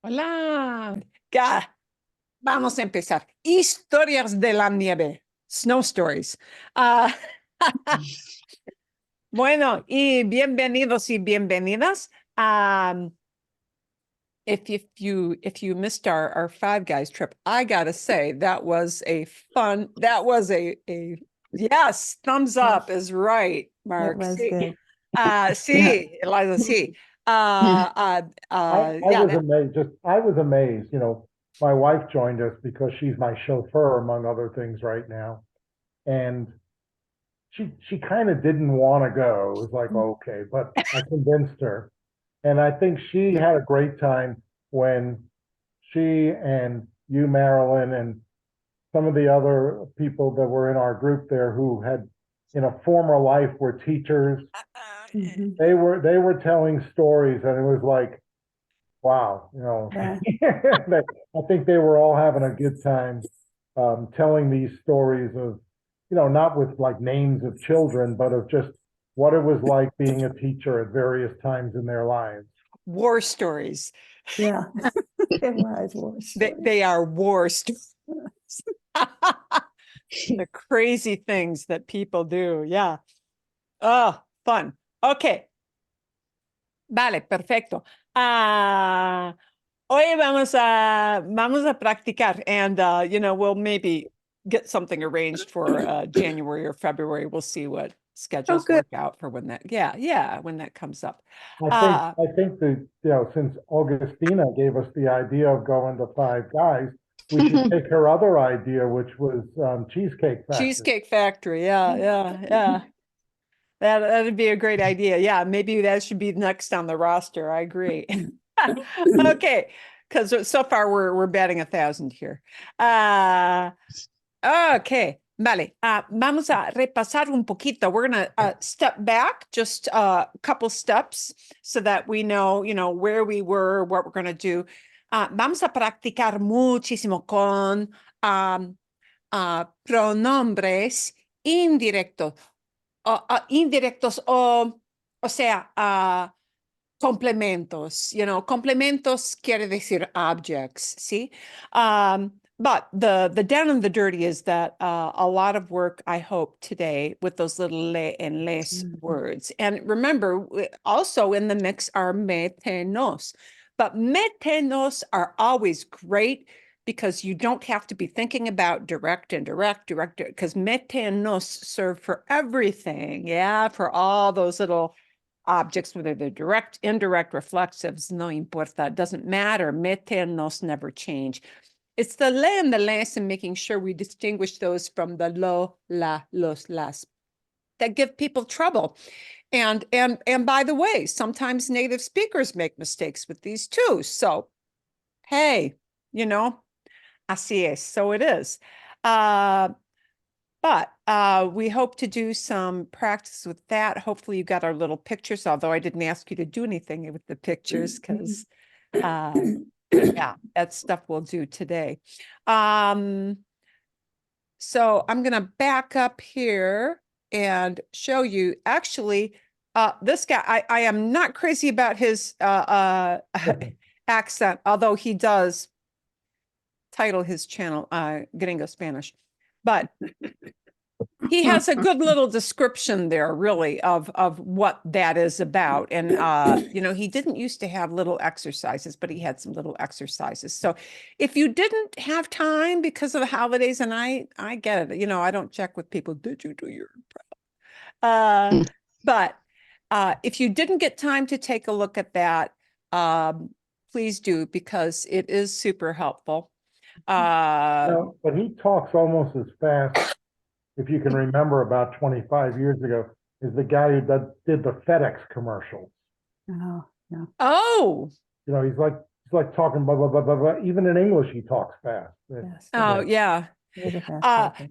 Hola. Vamos a empezar. Historias de la nieve. Snow stories. Ah, bueno, y bienvenidos y bienvenidas. If you missed our Five Guys trip, I gotta say that was a yes, thumbs up is right, Mark. It was Sí. good. Sí, Eliza, sí. I Yeah, was amazed. I was amazed. My wife joined us because she's my chauffeur, among other things, right now. And she kind of didn't want to go. It was like, okay, but I convinced her. And I think she had a great time when she and you, Marilyn, and some of the other people that were in our group there who had in a former life were teachers. Mhm. They were telling stories, and it was like, wow, Yeah. I think they were all having a good time telling these stories of, not with like names of children, but of just what it was like being a teacher at various times in their lives. war stories. Yeah. It was worse. They are war stories. The crazy things that people do. Yeah. Oh, fun. Okay. Vale, perfecto. Hoy vamos a practicar, and we'll maybe get something arranged for January or February. We'll see what schedules good. work out for when that when that comes up. I think that, since Augustina gave us the idea of going to Five Guys, we should take her other idea, which was Cheesecake Factory. Cheesecake Factory. Yeah. That'd be a great idea. Yeah, maybe that should be next on the roster. I agree. Okay, because so far we're batting 1,000 here. Okay, vale. Vamos a repasar un poquito. We're gonna step back just a couple steps so that we know, where we were, what we're gonna do. Vamos a practicar muchísimo con pronombres indirectos. Indirectos o sea, complementos, complementos quiere decir objects, see? But the down and the dirty is that a lot of work, I hope, today with those little le and les words. And remember, also in the mix are metenos. But metenos are always great because you don't have to be thinking about direct, because metenos serve for everything, for all those little objects, whether they're direct, indirect, reflexives, no importa, it doesn't matter. Metenos never change. It's the le and the les and making sure we distinguish those from the lo, la, los, las that give people trouble. And by the way, sometimes native speakers make mistakes with these too. So, hey, así es, so it is. But we hope to do some practice with that. Hopefully you got our little pictures, although I didn't ask you to do anything with the pictures because, yeah, that stuff we'll do today. So I'm going to back up here and show you. Actually, this guy, I am not crazy about his accent, although he does title his channel Gringo Spanish, but he has a good little description there, really, of what that is about. And he didn't used to have little exercises, but he had some little exercises. So if you didn't have time because of the holidays, and I get it, I don't check with people, did you do your but if you didn't get time to take a look at that, please do, because it is super helpful. But he talks almost as fast, if you can remember, about 25 years ago, is the guy who did the FedEx commercials. Oh, yeah. Oh, he's like talking blah blah blah blah blah. Even in English, he talks fast. Yes. oh yeah. It is a fast talker.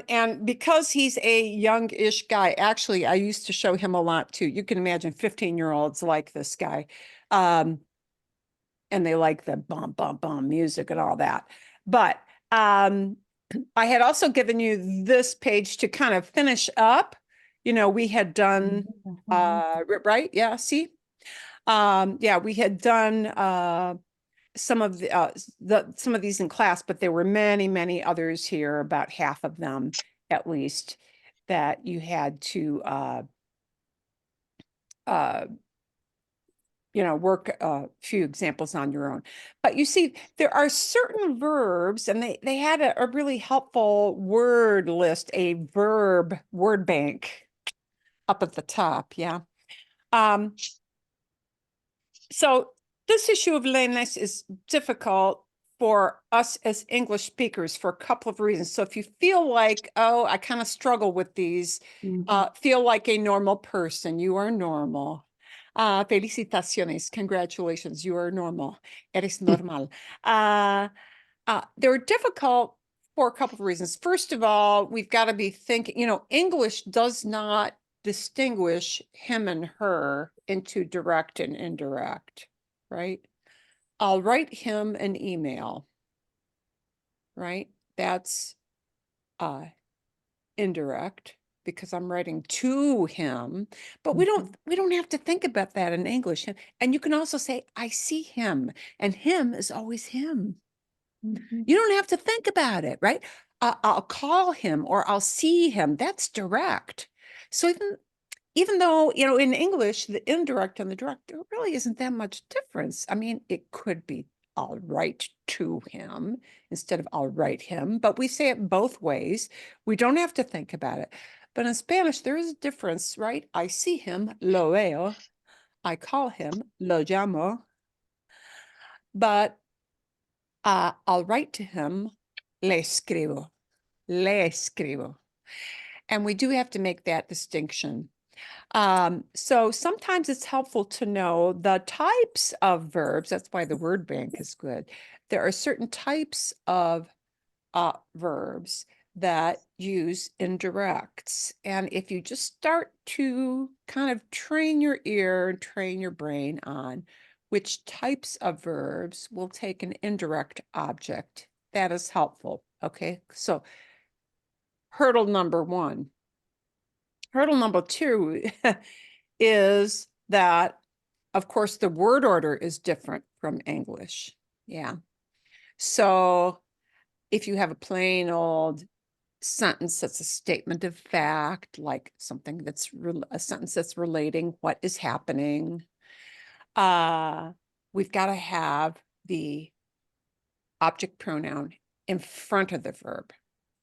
And because he's a young-ish guy, actually, I used to show him a lot too. You can imagine 15-year-olds like this guy. And they like the bum, bum, bum music and all that. But I had also given you this page to kind of finish up. We had done, right? Yeah, see? Yeah, we had done some of some of these in class, but there were many, many others here, about half of them at least, that you had to work a few examples on your own. But you see, there are certain verbs, and they had a really helpful word list, a verb word bank up at the top. Yeah. So this issue of lameness is difficult for us as English speakers for a couple of reasons. So if you feel like, oh, I kind of struggle with these, feel like a normal person, you are normal. Felicitaciones, congratulations, you are normal. Eres normal. They're difficult for a couple of reasons. First of all, we've got to be thinking, English does not distinguish him and her into direct and indirect, right? I'll write him an email, right? That's indirect because I'm writing to him, but we don't have to think about that in English. And you can also say, I see him, and him is always him. You don't have to think about it, right? I'll call him or I'll see him. That's direct. So even though, in English, the indirect and the direct, there really isn't that much difference. I mean, it could be I'll write to him instead of I'll write him, but we say it both ways. We don't have to think about it. But in Spanish, there is a difference, right? I see him, lo veo. I call him, lo llamo. But I'll write to him, le escribo. Le escribo. And we do have to make that distinction. So sometimes it's helpful to know the types of verbs. That's why the word bank is good. There are certain types of verbs that use indirects. And if you just start to kind of train your ear and train your brain on which types of verbs will take an indirect object, that is helpful. Okay, so hurdle number one. Hurdle number two is that, of course, the word order is different from English. Yeah. So if you have a plain old sentence that's a statement of fact, like something that's a sentence that's relating what is happening, we've got to have the object pronoun in front of the verb.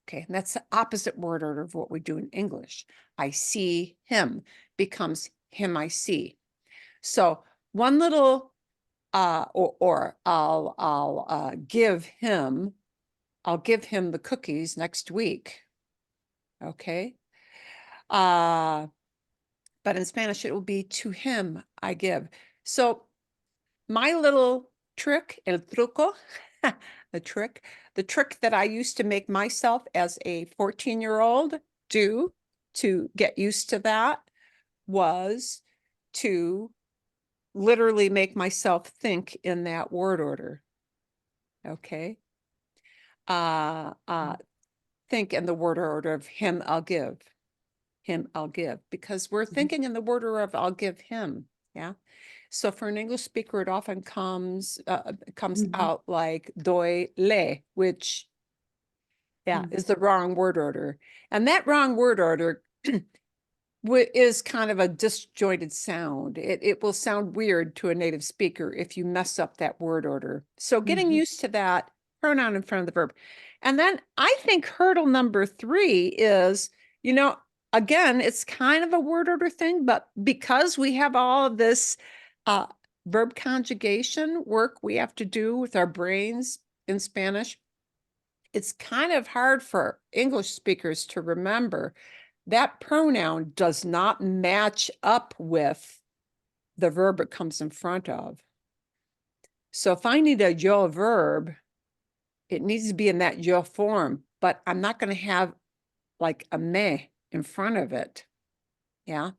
Okay, and that's the opposite word order of what we do in English. I see him becomes him I see. So one little or I'll give him the cookies next week. Okay. But in Spanish it will be to him I give. So my little trick, el truco, the trick that I used to make myself as a 14-year-old do to get used to that was to literally make myself think in that word order. Okay. Think in the word order of him I'll give. Him I'll give, because we're thinking in the word order of I'll give him. Yeah. So for an English speaker, it often comes out like doy le, which is the wrong word order. And that wrong word order is kind of a disjointed sound. It will sound weird to a native speaker if you mess up that word order. So getting used to that pronoun in front of the verb. And then I think hurdle number 3 is, again, it's kind of a word order thing, but because we have all of this verb conjugation work we have to do with our brains in Spanish, it's kind of hard for English speakers to remember that pronoun does not match up with the verb it comes in front of. So if I need a yo verb, it needs to be in that yo form, but I'm not going to have like a me in front of it. Yeah.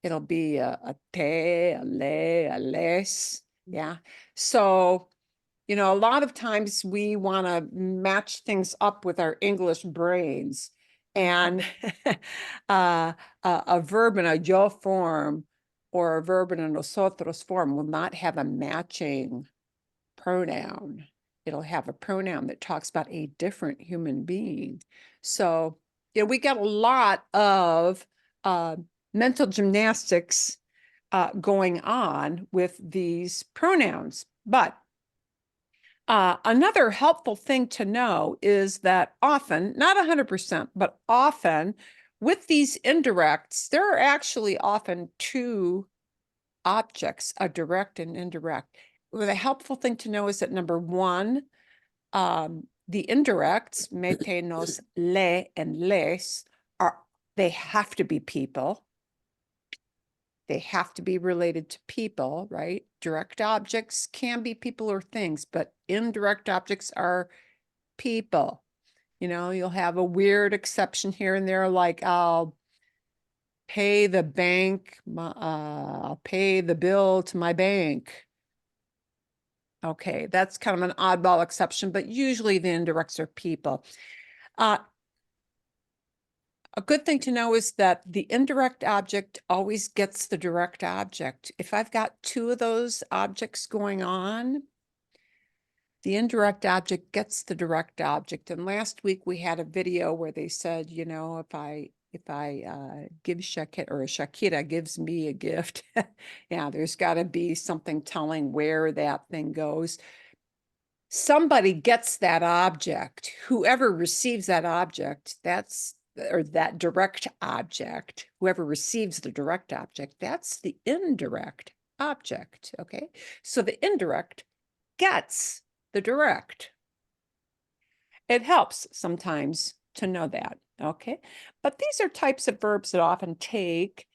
It'll be a te, a le, a les. Yeah. So, a lot of times we want to match things up with our English brains, and a verb in a yo form or a verb in a nosotros form will not have a matching pronoun. It'll have a pronoun that talks about a different human being. So, we got a lot of mental gymnastics going on with these pronouns. But another helpful thing to know is that often, not 100%, but often with these indirects, there are actually often two objects, a direct and indirect. Well, the helpful thing to know is that number one, the indirects, metenos, le and les, they have to be people. They have to be related to people, right? Direct objects can be people or things, but indirect objects are people. You'll have a weird exception here and there, like I'll pay the bank, I'll pay the bill to my bank. Okay, that's kind of an oddball exception, but usually the indirects are people. A good thing to know is that the indirect object always gets the direct object. If I've got two of those objects going on, the indirect object gets the direct object. And last week we had a video where they said, if I give Shakira, or Shakira gives me a gift, yeah, there's got to be something telling where that thing goes. Somebody gets that object. Whoever receives that object, or that direct object, whoever receives the direct object, that's the indirect object, okay? So the indirect gets the direct. It helps sometimes to know that, okay? But these are types of verbs that often take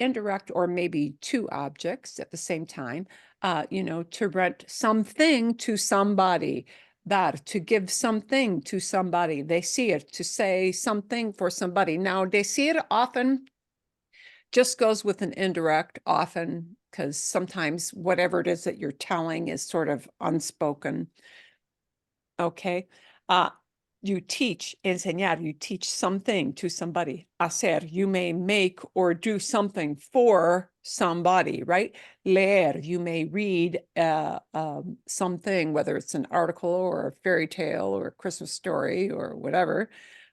indirect or maybe two objects at the same time, to rent something to somebody, dar, to give something to somebody, decir, to say something for somebody. Now, decir often just goes with an indirect, often, because sometimes whatever it is that you're telling is sort of unspoken. Okay. You teach, enseñar, you teach something to somebody. Hacer, you may make or do something for somebody, right? Leer, you may read something, whether it's an article or a fairy tale or a Christmas story or whatever,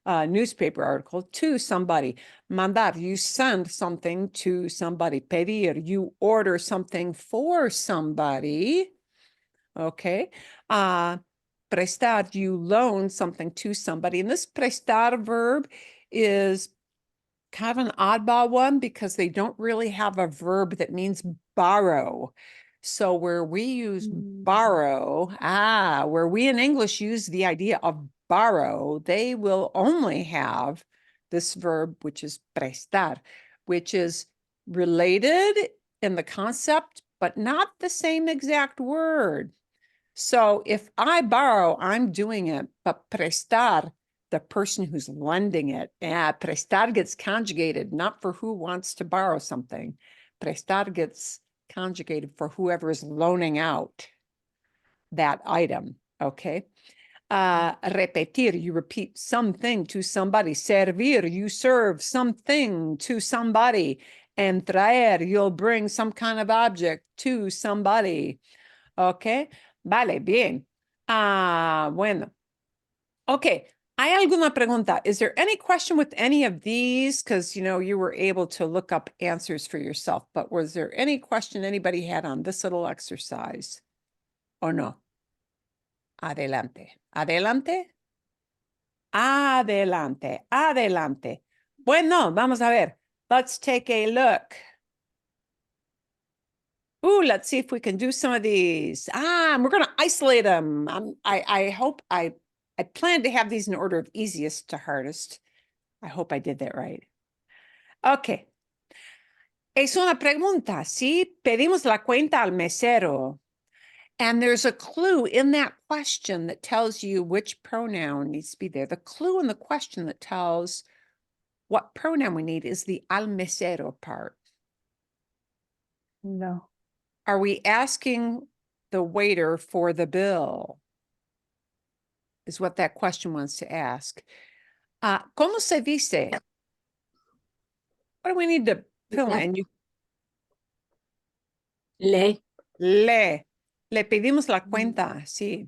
newspaper article to somebody. Mandar, you send something to somebody. Pedir, you order something for somebody. Okay. Prestar, you loan something to somebody. And this prestar verb is kind of an oddball one because they don't really have a verb that means borrow. So where we use borrow, where we in English use the idea of borrow, they will only have this verb, which is prestar, which is related in the concept, but not the same exact word. So if I borrow, I'm doing it, but prestar, the person who's lending it, prestar gets conjugated, not for who wants to borrow something. Prestar gets conjugated for whoever is loaning out that item, okay? Repetir, you repeat something to somebody. Servir, you serve something to somebody. And traer, you'll bring some kind of object to somebody, okay? Vale, bien. Bueno. Okay. ¿Hay alguna pregunta? Is there any question with any of these? Because, you were able to look up answers for yourself, but was there any question anybody had on this little exercise? Or no? Adelante. Adelante. Adelante. Adelante. Bueno, vamos a ver. Let's take a look. Ooh, let's see if we can do some of these. And we're going to isolate them. I hope I plan to have these in order of easiest to hardest. I hope I did that right. Okay. Es una pregunta. ¿Sí? Pedimos la cuenta al mesero. And there's a clue in that question that tells you which pronoun needs to be there. The clue in the question that tells what pronoun we need is the al mesero part. No. Are we asking the waiter for the bill? Is what that question wants to ask. ¿Cómo se dice? What do we need to fill in? Le. Le. Le pedimos la cuenta, sí.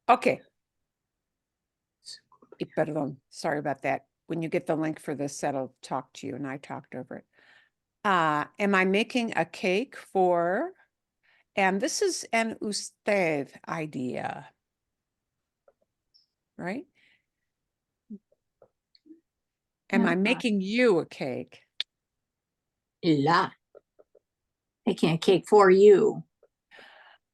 Okay. Y perdón, sorry about that. When you get the link for this, that'll talk to you, and I talked over it. Am I making a cake for, and this is an usted idea, right? Am I making you a cake? La. Making a cake for you.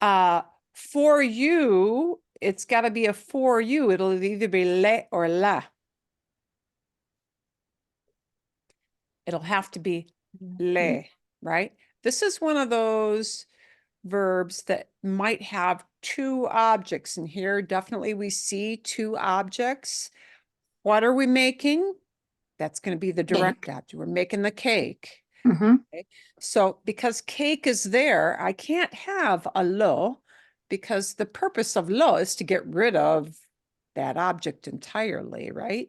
For you, it's got to be a for you. It'll either be le or la. It'll have to be le, right? This is one of those verbs that might have two objects in here. Definitely we see two objects. What are we making? That's going to be the direct object. We're making the cake. Okay? So because cake is there, I can't have a lo, because the purpose of lo is to get rid of that object entirely, right?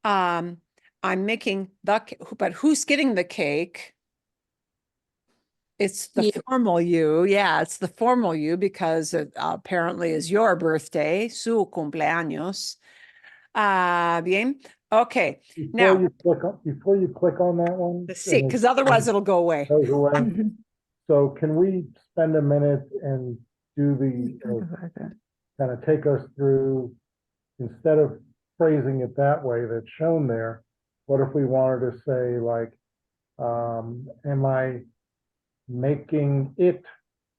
I'm making the, but who's getting the cake? It's the formal you. Yeah, it's the formal you, because it apparently is your birthday, su cumpleaños. Bien. Okay. Now, Before you click on that one, see, because otherwise it'll go away. goes away. So can we spend a minute and do the kind of take us through, instead of phrasing it that way that's shown there, what if we wanted to say, like, am I making it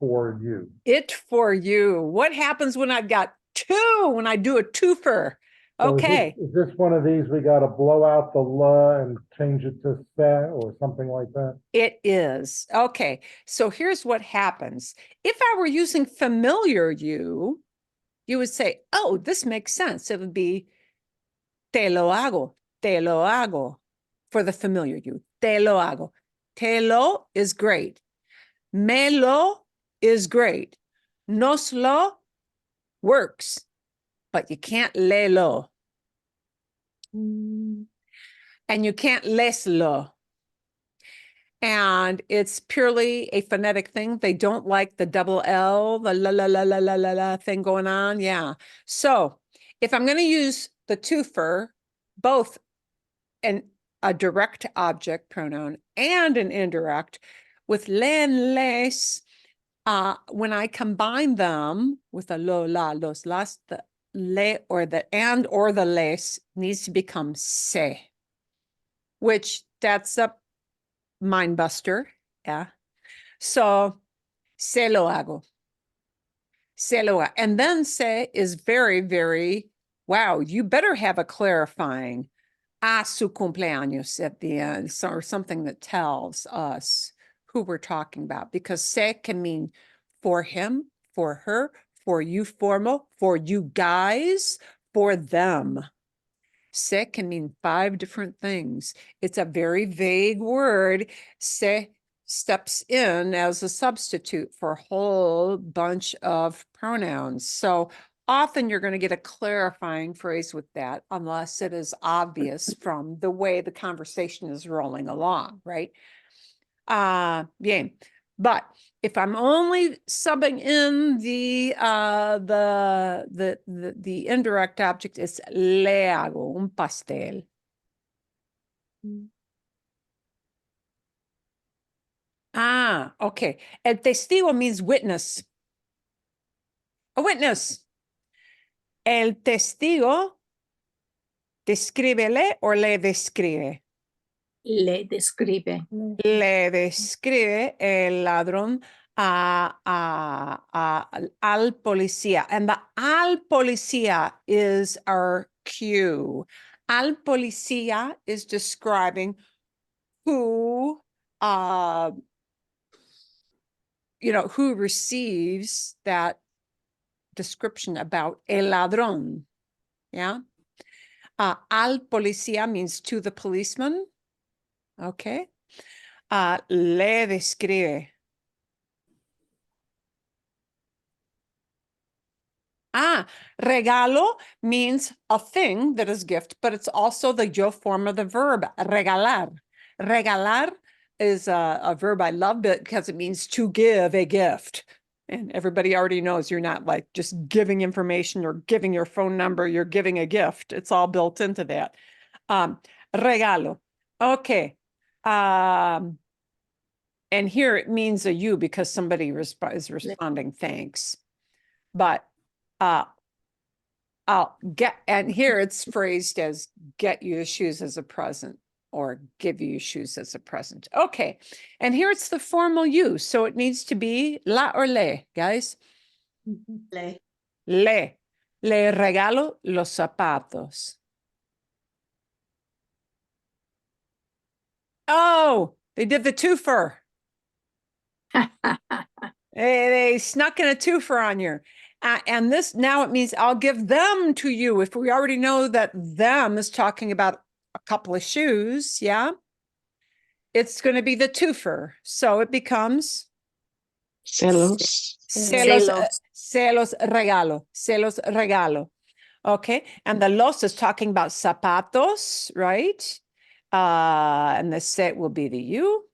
for you? It for you. What happens when I've got two, when I do a twofer? So Okay. Is this one of these, we got to blow out the la and change it to se or something like that? It is. Okay. So here's what happens. If I were using familiar you would say, oh, this makes sense. It would be te lo hago for the familiar you. Te lo hago. Te lo is great. Me lo is great. Nos lo works, but you can't le lo. And you can't les lo. And it's purely a phonetic thing. They don't like the double L, the la la la la la la la thing going on. Yeah. So if I'm going to use the twofer, both a direct object pronoun and an indirect, with le and les, when I combine them with a lo, la, los, las, the le or the and or the les needs to become se, which that's a mind buster. Yeah. So se lo hago. Se lo hago. And then se is very, very, wow, you better have a clarifying a su cumpleaños at the end, or something that tells us who we're talking about, because se can mean for him, for her, for you formal, for you guys, for them. Se can mean 5 different things. It's a very vague word. Se steps in as a substitute for a whole bunch of pronouns. So often you're going to get a clarifying phrase with that, unless it is obvious from the way the conversation is rolling along, right? Bien. But if I'm only subbing in the indirect object, it's le hago un pastel. Okay. El testigo means witness. A witness. El testigo descríbele o le describe. Le describe. Le describe el ladrón al policía. And the al policía is our cue. Al policía is describing who, who receives that description about el ladrón. Yeah. Al policía means to the policeman. Okay. Le describe. Regalo means a thing that is gift, but it's also the yo form of the verb, regalar. Regalar is a verb I love because it means to give a gift. And everybody already knows you're not like just giving information or giving your phone number, you're giving a gift. It's all built into that. Regalo. Okay. And here it means a you because somebody is responding thanks. But I'll get, and here it's phrased as get you shoes as a present or give you shoes as a present. Okay. And here it's the formal you. So it needs to be la or le, guys. Mhm. Le. Le regalo los zapatos. Oh, they did the twofer. They snuck in a twofer on you. And this now it means I'll give them to you. If we already know that them is talking about a couple of shoes, yeah, it's going to be the twofer. So it becomes Se los se los regalo, se los regalo. Okay, and the los is talking about zapatos, right? And the se will be the you.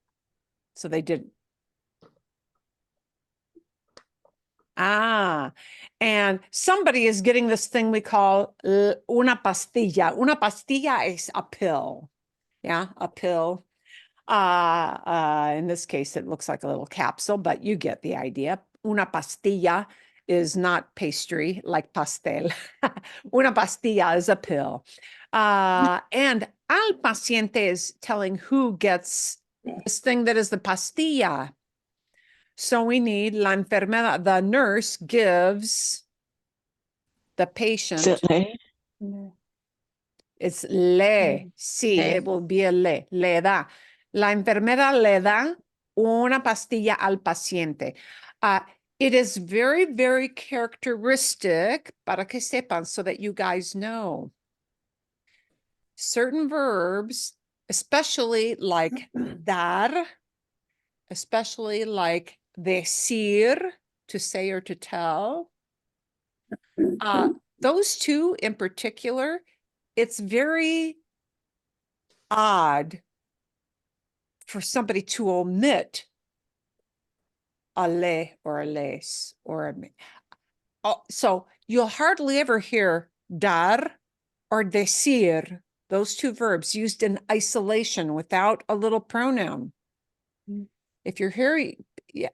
So they did. And somebody is getting this thing we call una pastilla. Una pastilla is a pill. Yeah, a pill. In this case, it looks like a little capsule, but you get the idea. Una pastilla is not pastry like pastel. Una pastilla is a pill. And al paciente is telling who gets this thing that is the pastilla. So we need la enfermera. The nurse gives the patient. se le Le. It's le. Sí, Le. it will be a le. Le da. La enfermera le da una pastilla al paciente. It is very, very characteristic, para que sepan, so that you guys know. Certain verbs, especially like dar, especially like decir, to say or to tell. Those two in particular, it's very odd for somebody to omit a le or a les or a me. Oh, so you'll hardly ever hear dar or decir, those two verbs used in isolation without a little pronoun. If you're hearing, yeah,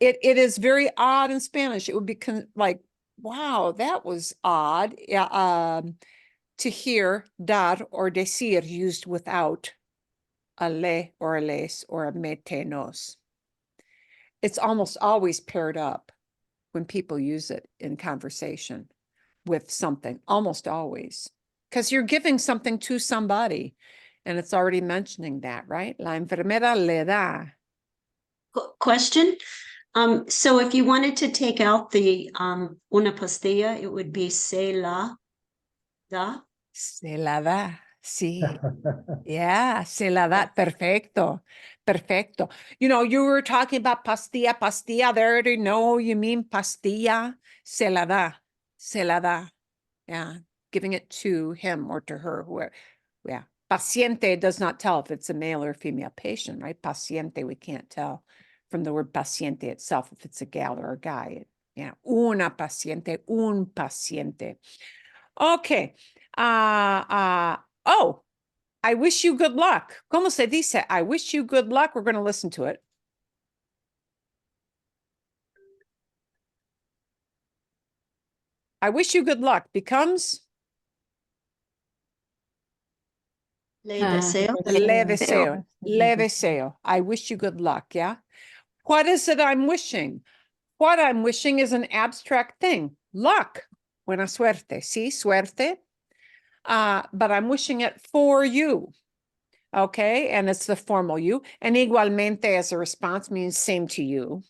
it is very odd in Spanish. It would be like, wow, that was odd. Yeah, to hear dar or decir used without a le or a les or a metenos. It's almost always paired up when people use it in conversation with something, almost always, because you're giving something to somebody and it's already mentioning that, right? La enfermera le da. Question. So if you wanted to take out the una pastilla, it would be se la da. Se la da, sí. Yeah, se la da. Perfecto. Perfecto. You know, you were talking about pastilla, pastilla. They already know you mean pastilla. Se la da. Se la da. Yeah. Giving it to him or to her. Whoever. Yeah. Paciente does not tell if it's a male or female patient, right? Paciente, we can't tell from the word paciente itself if it's a gal or a guy. Yeah. Una paciente, un paciente. Okay. Oh, I wish you good luck. ¿Cómo se dice? I wish you good luck. We're going to listen to it. I wish you good luck becomes Le deseo. le deseo. Le deseo. I wish you good luck. Yeah. What is it I'm wishing? What I'm wishing is an abstract thing. Luck. Buena suerte. Sí, suerte. But I'm wishing it for you. Okay. And it's the formal you. And igualmente as a response means same to you.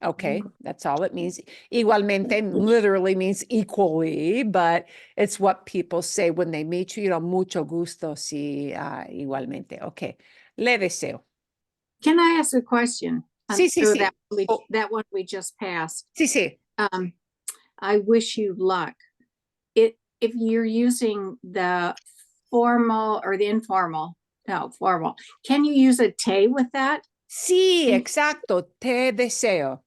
Okay. That's all it means. Igualmente literally means equally, but it's what people say when they meet you. You know, mucho gusto. Sí, igualmente. Okay. Le deseo. Can I ask a question? Sí, sí, Through sí. that, Oh. that one we just passed. Sí, sí. I wish you luck. If you're using the formal or the informal, no, formal, can you use a te with that? Sí, Mm. exacto. Te deseo.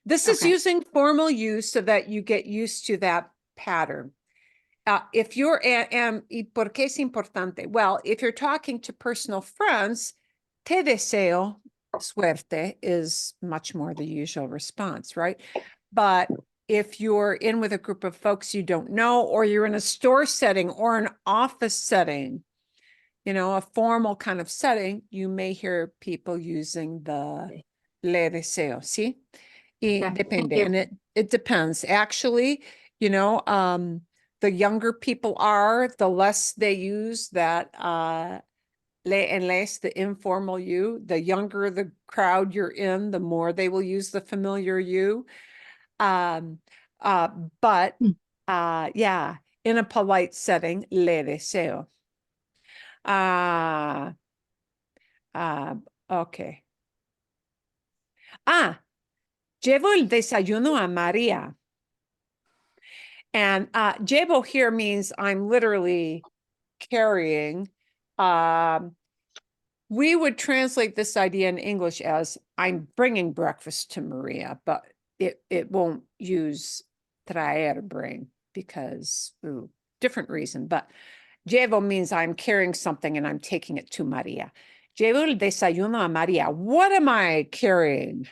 This is Okay. using formal use so that you get used to that pattern. If you're, ¿y por qué es importante? Well, if you're talking to personal friends, te deseo suerte is much more the usual response, right? But if you're in with a group of folks you don't know, or you're in a store setting or an office setting, you know, a formal kind of setting, you may hear people using the le deseo, ¿sí? Y Okay, thank depende, you. and it depends. Actually, you know, the younger people are, the less they use that le and les, the informal you. The younger the crowd you're in, the more they will use the familiar you. But yeah, in a polite setting, le deseo. Okay. Llevo el desayuno a María. And llevo here means I'm literally carrying. We would translate this idea in English as I'm bringing breakfast to Maria, but it won't use traer, bring, because different reason. But llevo means I'm carrying something and I'm taking it to Maria. Llevo el desayuno a Maria. What am I carrying?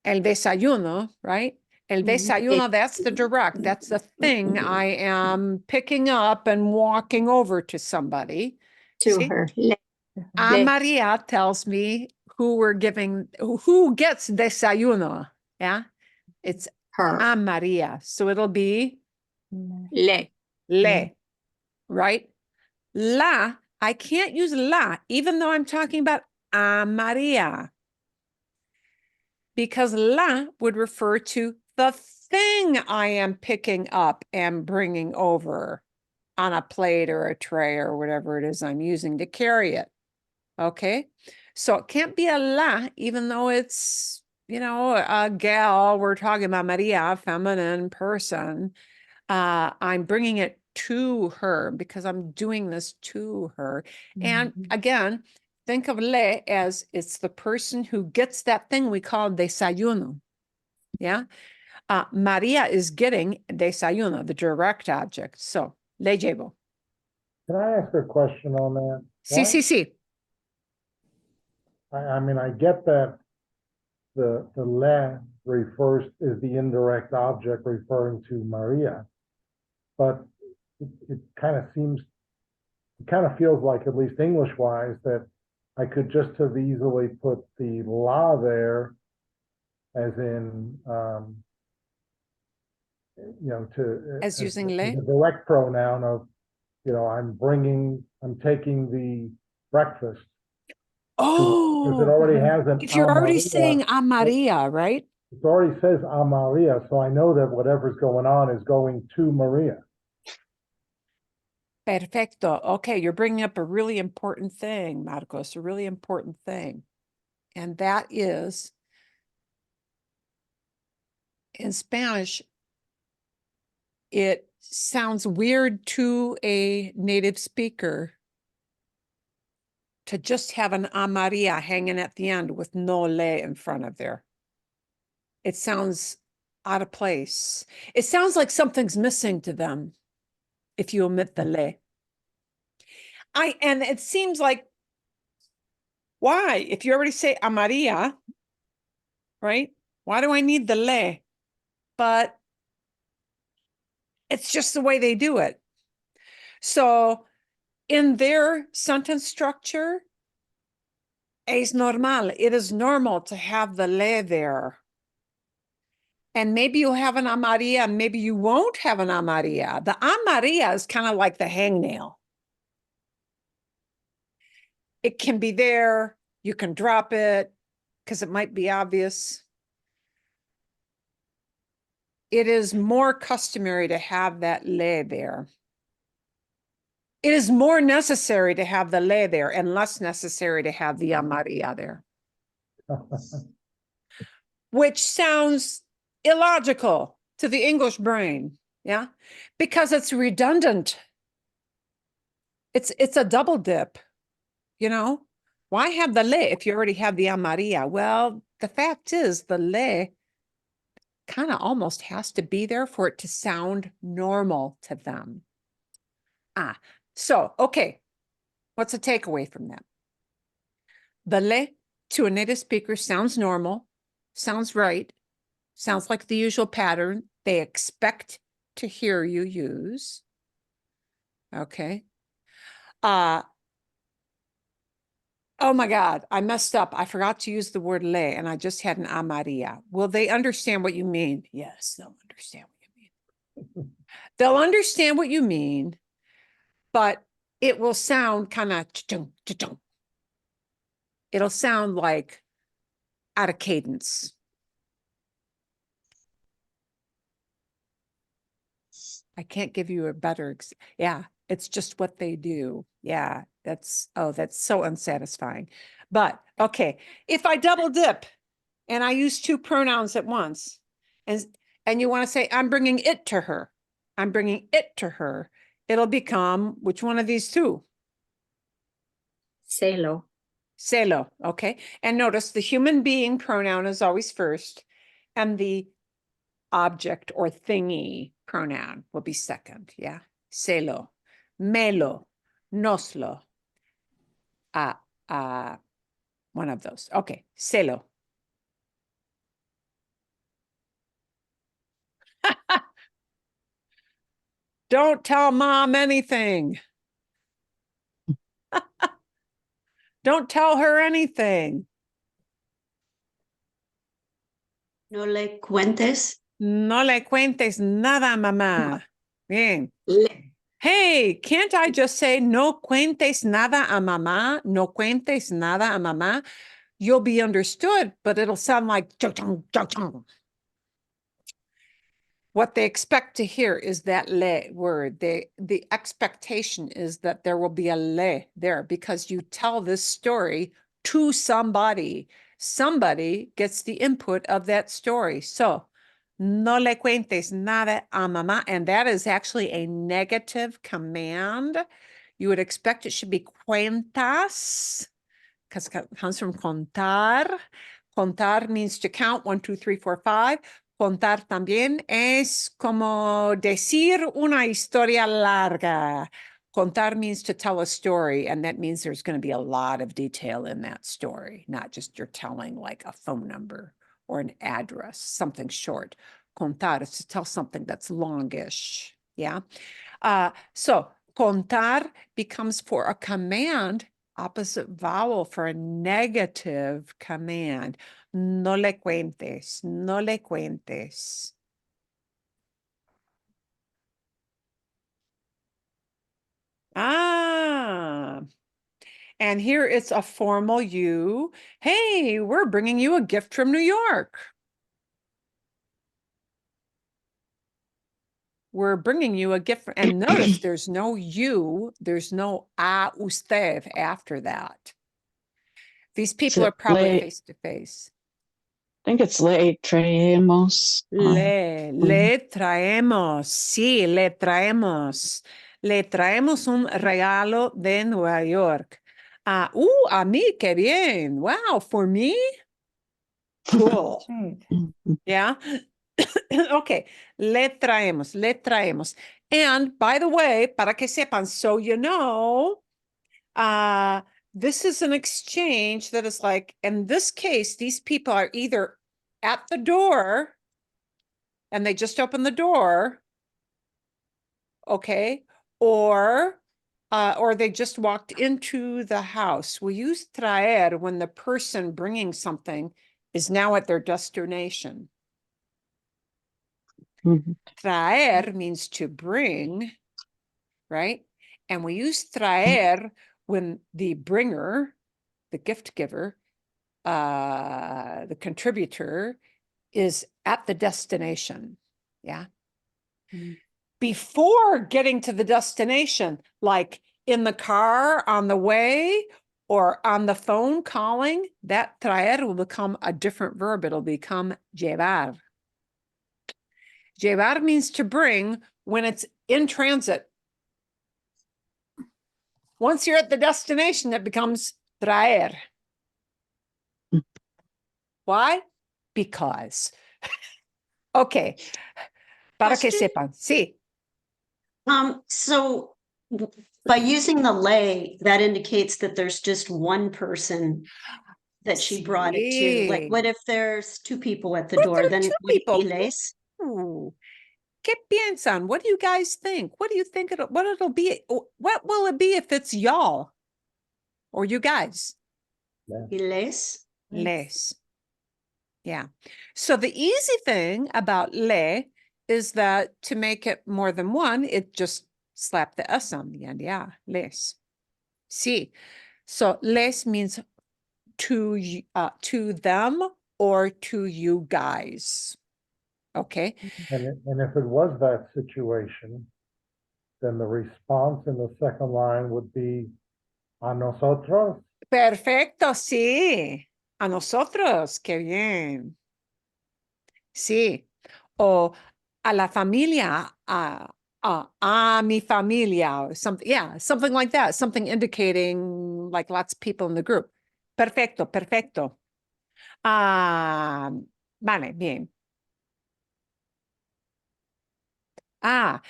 El desayuno, right? El desayuno, that's the direct. That's the thing I am picking up and walking over to somebody. To See? her. A Maria tells me who we're giving, who gets desayuno. Yeah. It's Her. a Maria. So it'll be Le. le, right? La, I can't use la, even though I'm talking about a Maria, because la would refer to the thing I am picking up and bringing over on a plate or a tray or whatever it is I'm using to carry it. Okay. So it can't be a la, even though it's, you know, a gal. We're talking about Maria, feminine person. I'm bringing it to her because I'm doing this to her. And again, think of le as it's the person who gets that thing we call desayuno. Yeah. Maria is getting desayuno, the direct object. So le llevo. Can I ask a question on that? Sí, sí, sí. I mean, I get that the le refers is the indirect object referring to Maria, but it kind of feels like, at least English wise, that I could just have easily put the la there, as in you know, As using le? the direct pronoun of, you know, I'm taking the breakfast. Oh, Because it already has an if you're already Maria. saying a Maria, right? It already says a Maria, so I know that whatever's going on is going to Maria. Perfecto. Okay, you're bringing up a really important thing, Marcos, a really important thing. And that is, in Spanish, it sounds weird to a native speaker to just have an a Maria hanging at the end with no le in front of there. It sounds out of place. It sounds like something's missing to them if you omit the le. And it seems like, why? If you already say a Maria, right? Why do I need the le? But it's just the way they do it. So in their sentence structure, es normal. It is normal to have the le there. And maybe you'll have an a Maria, maybe you won't have an a Maria. The a Maria is kind of like the hangnail. It can be there. You can drop it because it might be obvious. It is more customary to have that le there. It is more necessary to have the le there and less necessary to have the a Maria there. which sounds illogical to the English brain, yeah, because it's redundant. It's a double dip, you know. Why have the le if you already have the Maria? Well, the fact is the le kind of almost has to be there for it to sound normal to them. So, okay, what's the takeaway from that? The le to a native speaker sounds normal, sounds right, sounds like the usual pattern they expect to hear you use. Okay. Oh my God, I messed up. I forgot to use the word le and I just had an Maria. Will they understand what you mean? Yes, they'll understand what you mean. They'll understand what you mean, but it will sound kind of, it'll sound like out of cadence. I can't give you a better, yeah, it's just what they do. Yeah, that's so unsatisfying. But okay, if I double dip and I use two pronouns at once, and you want to say, I'm bringing it to her, I'm bringing it to her, it'll become which one of these two? Selo. Selo, okay? And notice the human being pronoun is always first, and the object or thingy pronoun will be second, yeah? Selo, melo, noslo. One of those. Okay, selo. Don't tell mom anything. Don't tell her anything. No le cuentes. No le cuentes nada, mamá. Bien. Le. Hey, can't I just say no cuentes nada a mamá? No cuentes nada a mamá. You'll be understood, but it'll sound like chong, chong, chong. What they expect to hear is that le word. The expectation is that there will be a le there because you tell this story to somebody. Somebody gets the input of that story. So, no le cuentes nada a mamá. And that is actually a negative command. You would expect it should be cuentas, because it comes from contar. Contar means to count, 1, 2, 3, 4, 5. Contar también es como decir una historia larga. Contar means to tell a story, and that means there's going to be a lot of detail in that story, not just you're telling like a phone number or an address, something short. Contar is to tell something that's longish, yeah? So contar becomes for a command, opposite vowel for a negative command. No le cuentes, no le cuentes. And here it's a formal you. Hey, we're bringing you a gift from New York. We're bringing you a gift. And notice there's no you, there's no a usted after that. These people So are probably le- face to face. I think it's le traemos. Le traemos, sí, le traemos. Le traemos un regalo de Nueva York. A mí, qué bien. Wow, for me? Cool. Great. Yeah. Okay, le traemos, le traemos. And by the way, para que sepan, so you know, this is an exchange that is like, in this case, these people are either at the door and they just opened the door, okay, or they just walked into the house. We use traer when the person bringing something is now at their destination. Mhm. Traer means to bring, right? And we use traer when the bringer, the gift giver, the contributor is at the destination. Yeah. Mm. Before getting to the destination, like in the car on the way, or on the phone calling, that traer will become a different verb. It'll become llevar. Llevar means to bring when it's in transit. Once you're at the destination, it becomes traer. Why? Because. Okay. Para que Question? sepan. Sí. So by using the lay, that indicates that there's just one person that she brought it to. Like, what Sí. if there's two people at the What if door? there are Then two would it be people? les? Ooh. ¿Qué piensan? What do you guys think? What do you think what it'll be? What will it be if it's y'all or you guys? Y les? Les. Yeah. So the easy thing about le is that to make it more than one, it just slap the s on the end. Yeah, les. Sí. So les means to them or to you guys. Okay. And if it was that situation, then the response in the second line would be a nosotros. Perfecto, sí. A nosotros, qué bien. Sí. O a la familia, a mi familia, or something. Yeah, something like that. Something indicating like lots of people in the group. Perfecto, perfecto. Vale, bien. Now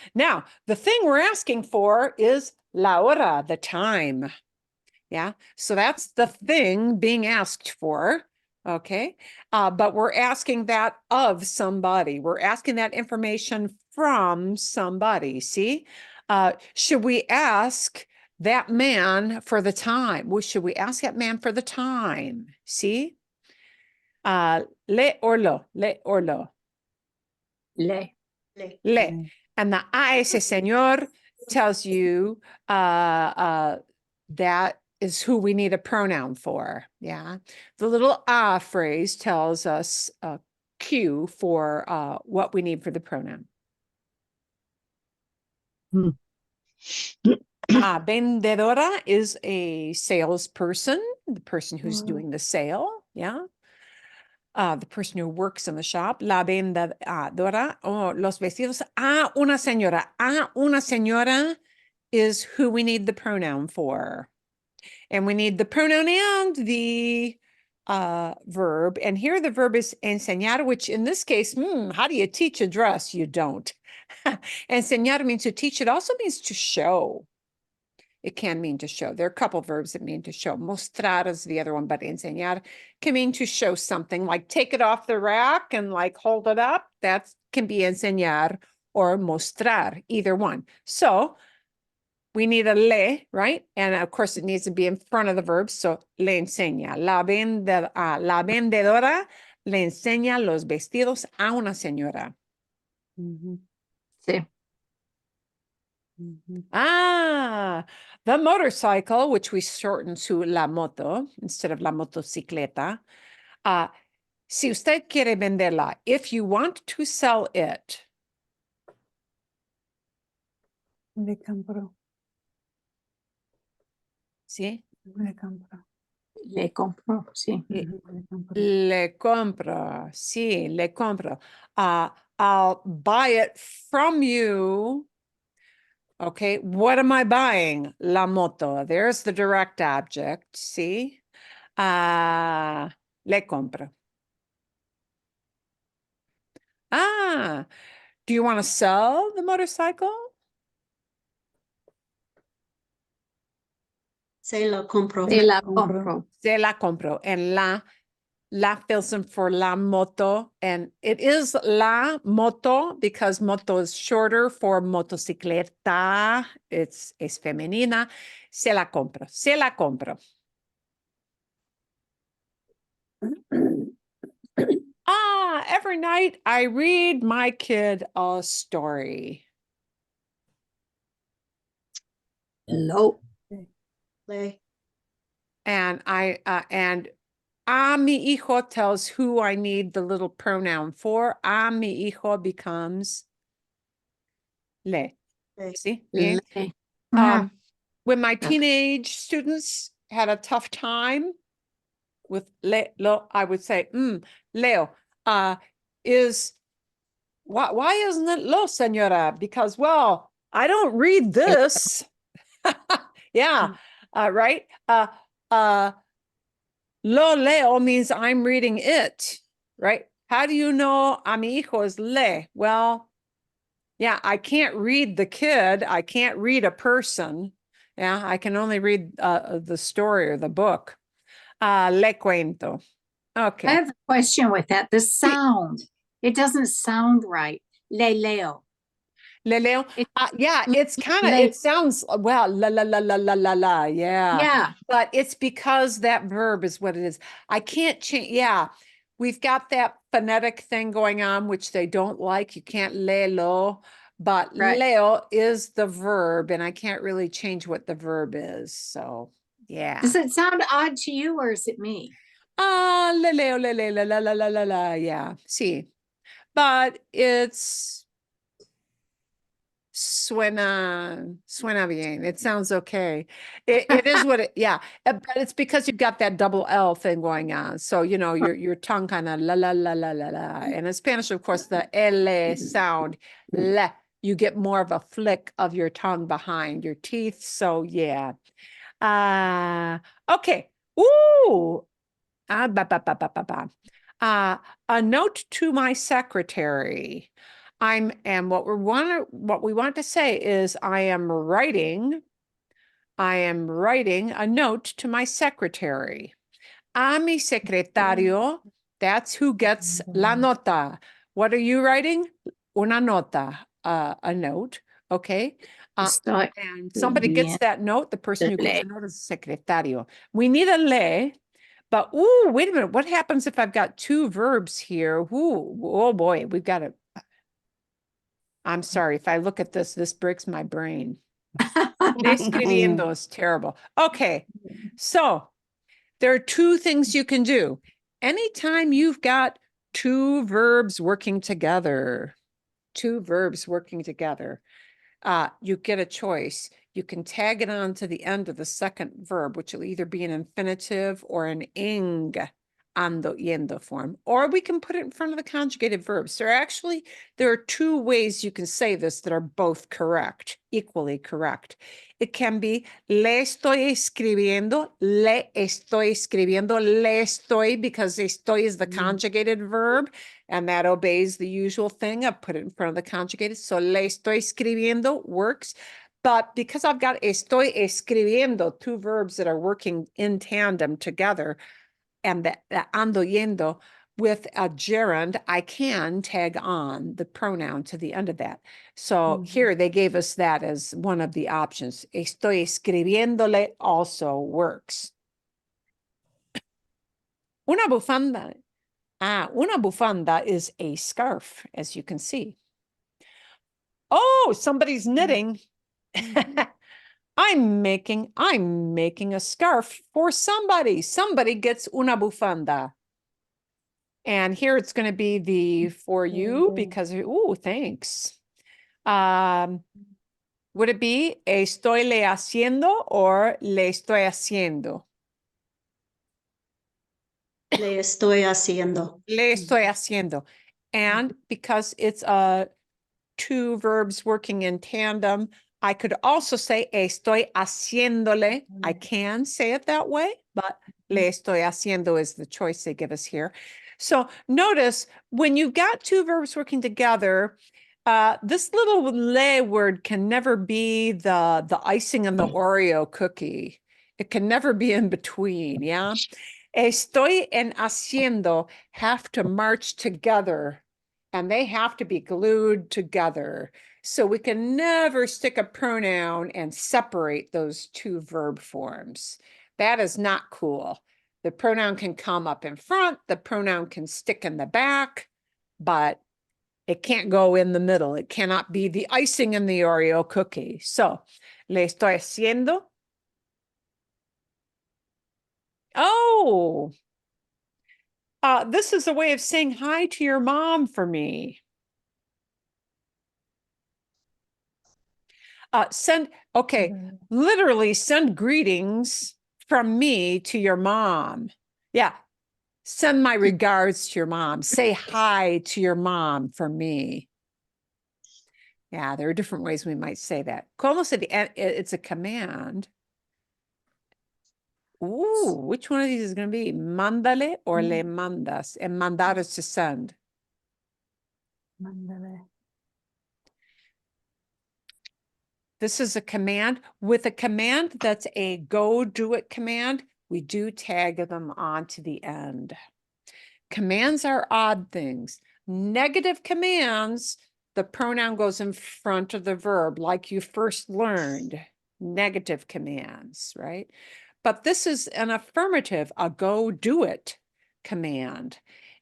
the thing we're asking for is la hora, the time. Yeah, so that's the thing being asked for. Okay, but we're asking that of somebody. We're asking that information from somebody. See, should we ask that man for the time? Well, should we ask that man for the time? See, le or lo, le or lo. Le. Le. Le. And the a ese señor tells you that is who we need a pronoun for. Yeah. The little a phrase tells us a cue for what we need for the pronoun. Vendedora is a salesperson, the person who's doing the sale. Yeah. The person who works in the shop, la vendedora, or los vestidos, una señora. Una señora is who we need the pronoun for. And we need the pronoun and the verb. And here the verb is enseñar, which in this case, how do you teach a dress? You don't. Enseñar means to teach. It also means to show. It can mean to show. There are a couple of verbs that mean to show. Mostrar is the other one, but enseñar can mean to show something, like take it off the rack and like hold it up. That can be enseñar or mostrar, either one. So we need a le, right? And of course it needs to be in front of the verb. So le enseña. La vendedora le enseña los vestidos a una señora. Sí. The motorcycle, which we shorten to la moto instead of la motocicleta. Si usted quiere venderla, if you want to sell it. Le compro. ¿Sí? Le compro. Le compro. Sí. Le Le compro. Le compro. Sí, le compro. I'll buy it from you. Okay, what am I buying? La moto. There's the direct object. See? Le compro. Do you want to sell the motorcycle? Se lo compro. Se la compro. Se la compro. And la fills in for la moto. And it is la moto because moto is shorter for motocicleta. Es femenina. Se la compro. Se la compro. Every night I read my kid a story. Lo. Le. And a mi hijo tells who I need the little pronoun for. A mi hijo becomes le. Le. See? Bien. Le. When my teenage students had a tough time with lo, I would say, Leo, is why isn't it lo, señora? Because, well, I don't read this. Yeah, right. Lo leo means I'm reading it, right? How do you know a mi hijo es le? Well, yeah, I can't read the kid. I can't read a person. Yeah, I can only read the story or the book. Le cuento. I Okay. have a question with that. The sound, it doesn't sound right. Le leo. Le leo. It- Yeah, it's kind of, le- it sounds, well, la, la, la, la, la, la, la. Yeah. Yeah, But it's because that verb is what it is. I can't change. Yeah. We've got that phonetic thing going on, which they don't like. You can't lelo, but Right. leo is the verb, and I can't really change what the verb is. So, yeah. does it sound odd to you or is it me? Le leo, le, le, la, la, la, la, la, la. Yeah. See, but it's suena bien. It sounds okay. It is what it, yeah. But it's because you've got that double L thing going on. So, you know, your tongue kind of la, la, la, la, la, la. And in Spanish, of course, the L sound, le, you get more of a flick of your tongue behind your teeth. So, yeah. Okay. Ooh. Ba, ba, ba, ba, ba, ba. A note to my secretary. And what we want to say is I am writing a note to my secretary. A mi secretario, that's who gets la nota. What are you writing? Una nota, a note, okay? Estoy And somebody gets bien. that note, the person who gets Le. the note is secretario. We need a le, but ooh, wait a minute. What happens if I've got two verbs here? Ooh, oh boy, we've got to. I'm sorry, if I look at this, this breaks my brain. Escribiendo is terrible. Okay, so there are two things you can do. Anytime you've got two verbs working together, you get a choice. You can tag it on to the end of the second verb, which will either be an infinitive or an ing, ando, yendo form, or we can put it in front of the conjugated verbs. There are two ways you can say this that are both correct, equally correct. It can be le estoy escribiendo, le estoy, because estoy is the conjugated verb, and that obeys the usual thing of put it in front of the conjugated. So le estoy escribiendo works. But because I've got estoy escribiendo, two verbs that are working in tandem together, and the ando yendo with a gerund, I can tag on the pronoun to the end of that. So here they gave us that as one of the options. Estoy escribiéndole also works. Una bufanda. Una bufanda is a scarf, as you can see. Oh, somebody's knitting. I'm making a scarf for somebody. Somebody gets una bufanda. And here it's going to be the for you because, oh, thanks. Would it be estoy le haciendo or le estoy haciendo? Le estoy haciendo. Le estoy haciendo. And because it's two verbs working in tandem, I could also say estoy haciéndole. I can say it that way, but le estoy haciendo is the choice they give us here. So notice when you've got two verbs working together, this little le word can never be the icing on the Oreo cookie. It can never be in between, yeah? Estoy and haciendo have to march together, and they have to be glued together. So we can never stick a pronoun and separate those two verb forms. That is not cool. The pronoun can come up in front, the pronoun can stick in the back, but it can't go in the middle. It cannot be the icing in the Oreo cookie. So, le estoy haciendo. Oh, this is a way of saying hi to your mom for me. Literally send greetings from me to your mom. Yeah. Send my regards to your mom. Say hi to your mom from me. Yeah, there are different ways we might say that. Como se it's a command. Ooh, which one of these is going to be? Mándale or le mandas? And mandar is to send. Mándale. This is a command. With a command that's a go do it command, we do tag them on to the end. Commands are odd things. Negative commands, the pronoun goes in front of the verb like you first learned. Negative commands, right? But this is an affirmative, a go do it command.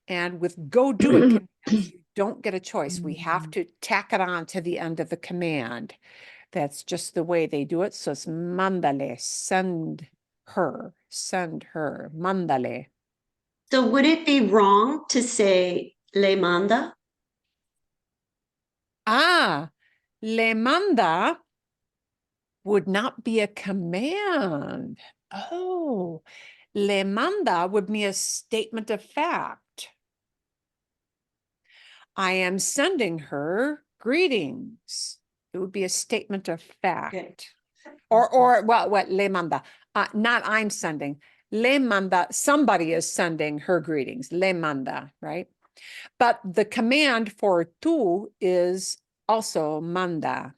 And with go do it commands, you don't get a choice. We have to tack it on to the end of the command. That's just the way they do it. So it's mándale, send her, mándale. So would it be wrong to say le manda? Ah, le manda would not be a command. Oh, le manda would be a statement of fact. I am sending her greetings. It would be a statement of fact. Okay. Or what le manda? Not I'm sending. Le manda, somebody is sending her greetings. Le manda, right? But the command for tú is also manda.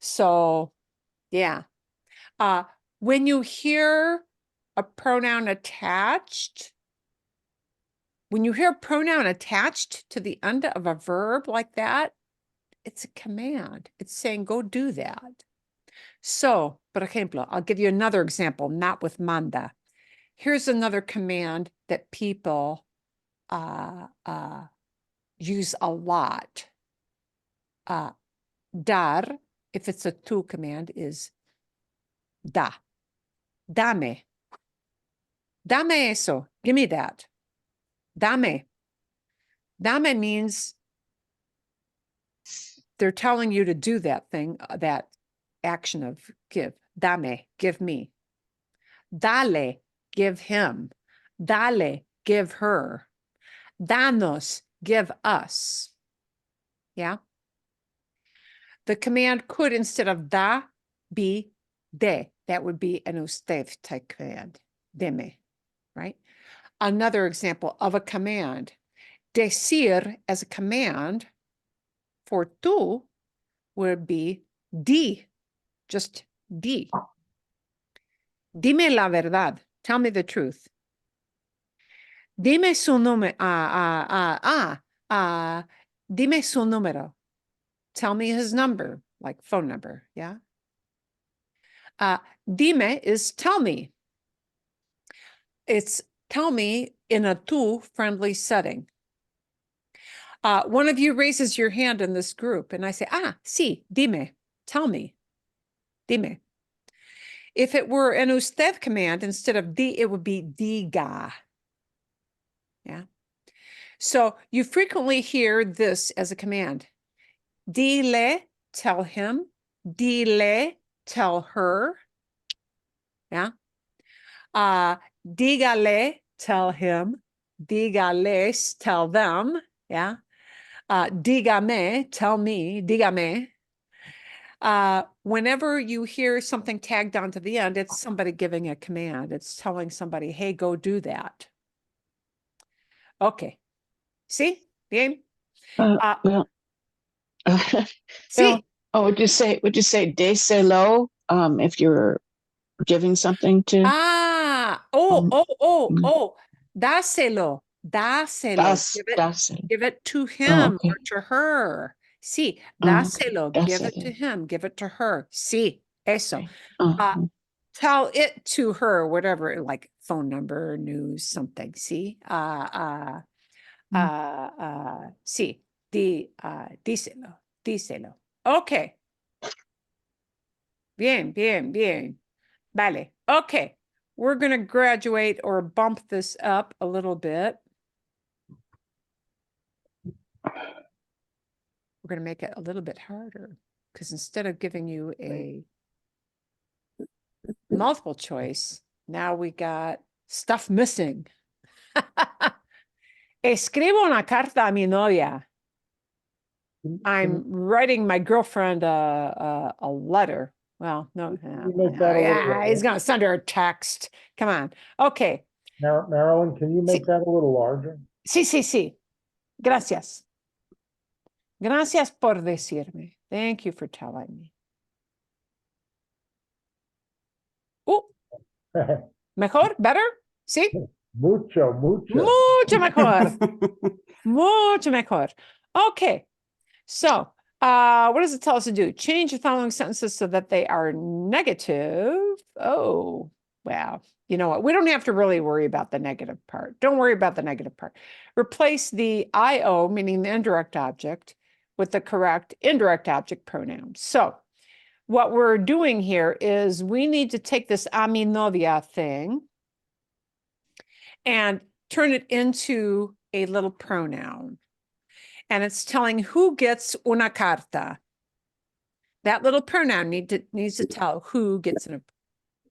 So, yeah. When you hear a pronoun attached, when you hear a pronoun attached to the end of a verb like that, it's a command. It's saying, go do that. So, por ejemplo, I'll give you another example, not with manda. Here's another command that people use a lot. Dar, if it's a tú command, is da. Dame. Dame eso. Give me that. Dame. Dame means they're telling you to do that thing, that action of give. Dame, give me. Dale, give him. Dale, give her. Danos, give us. Yeah. The command could, instead of da, be de. That would be an usted type command. Deme, right? Another example of a command. Decir as a command for tú would be di, just di. Dime la verdad. Tell me the truth. Dime su número. Dime su número. Tell me his number, like phone number. Yeah. Dime is tell me. It's tell me in a tú friendly setting. One of you raises your hand in this group and I say, sí, dime, tell me, dime. If it were an usted command, instead of di, it would be diga. Yeah. So you frequently hear this as a command. Dile, tell him. Dile, tell her. Yeah. Dígale, tell him. Dígales, tell them. Yeah. Dígame, tell me. Dígame. Whenever you hear something tagged onto the end, it's somebody giving a command. It's telling somebody, hey, go do that. Okay. See? Bien? Well, See? oh, would you say déselo if you're giving something to Dáselo. Dáselo. Give it to him okay. or to her. Sí, Okay. dáselo. Give it to Dáselo. him. Give it to her. Sí, eso. Okay. Tell it to her, whatever, like phone number, news, something. See? Sí. Díselo. Díselo. Okay. Bien, bien, bien. Vale. Okay. We're going to graduate or bump this up a little bit. We're going to make it a little bit harder because instead of giving you a multiple choice, Now we got stuff missing. Escribo una carta a mi novia. I'm writing my girlfriend a letter. Well, no, you make that a little he's gonna send her a text. Come on. Okay. Marilyn, can you make that a little larger? Sí, sí, sí. Gracias. Gracias por decirme. Thank you for telling me. Oh, mejor, better? Sí, Mucho, mucho. mucho mejor. Mucho mejor. Okay. So, what does it tell us to do? Change the following sentences so that they are negative. Oh, wow. You know what? We don't have to really worry about the negative part. Don't worry about the negative part. Replace the IO, meaning the indirect object, with the correct indirect object pronoun. So, what we're doing here is we need to take this a mi novia thing and turn it into a little pronoun. And it's telling who gets una carta. That little pronoun needs to tell who gets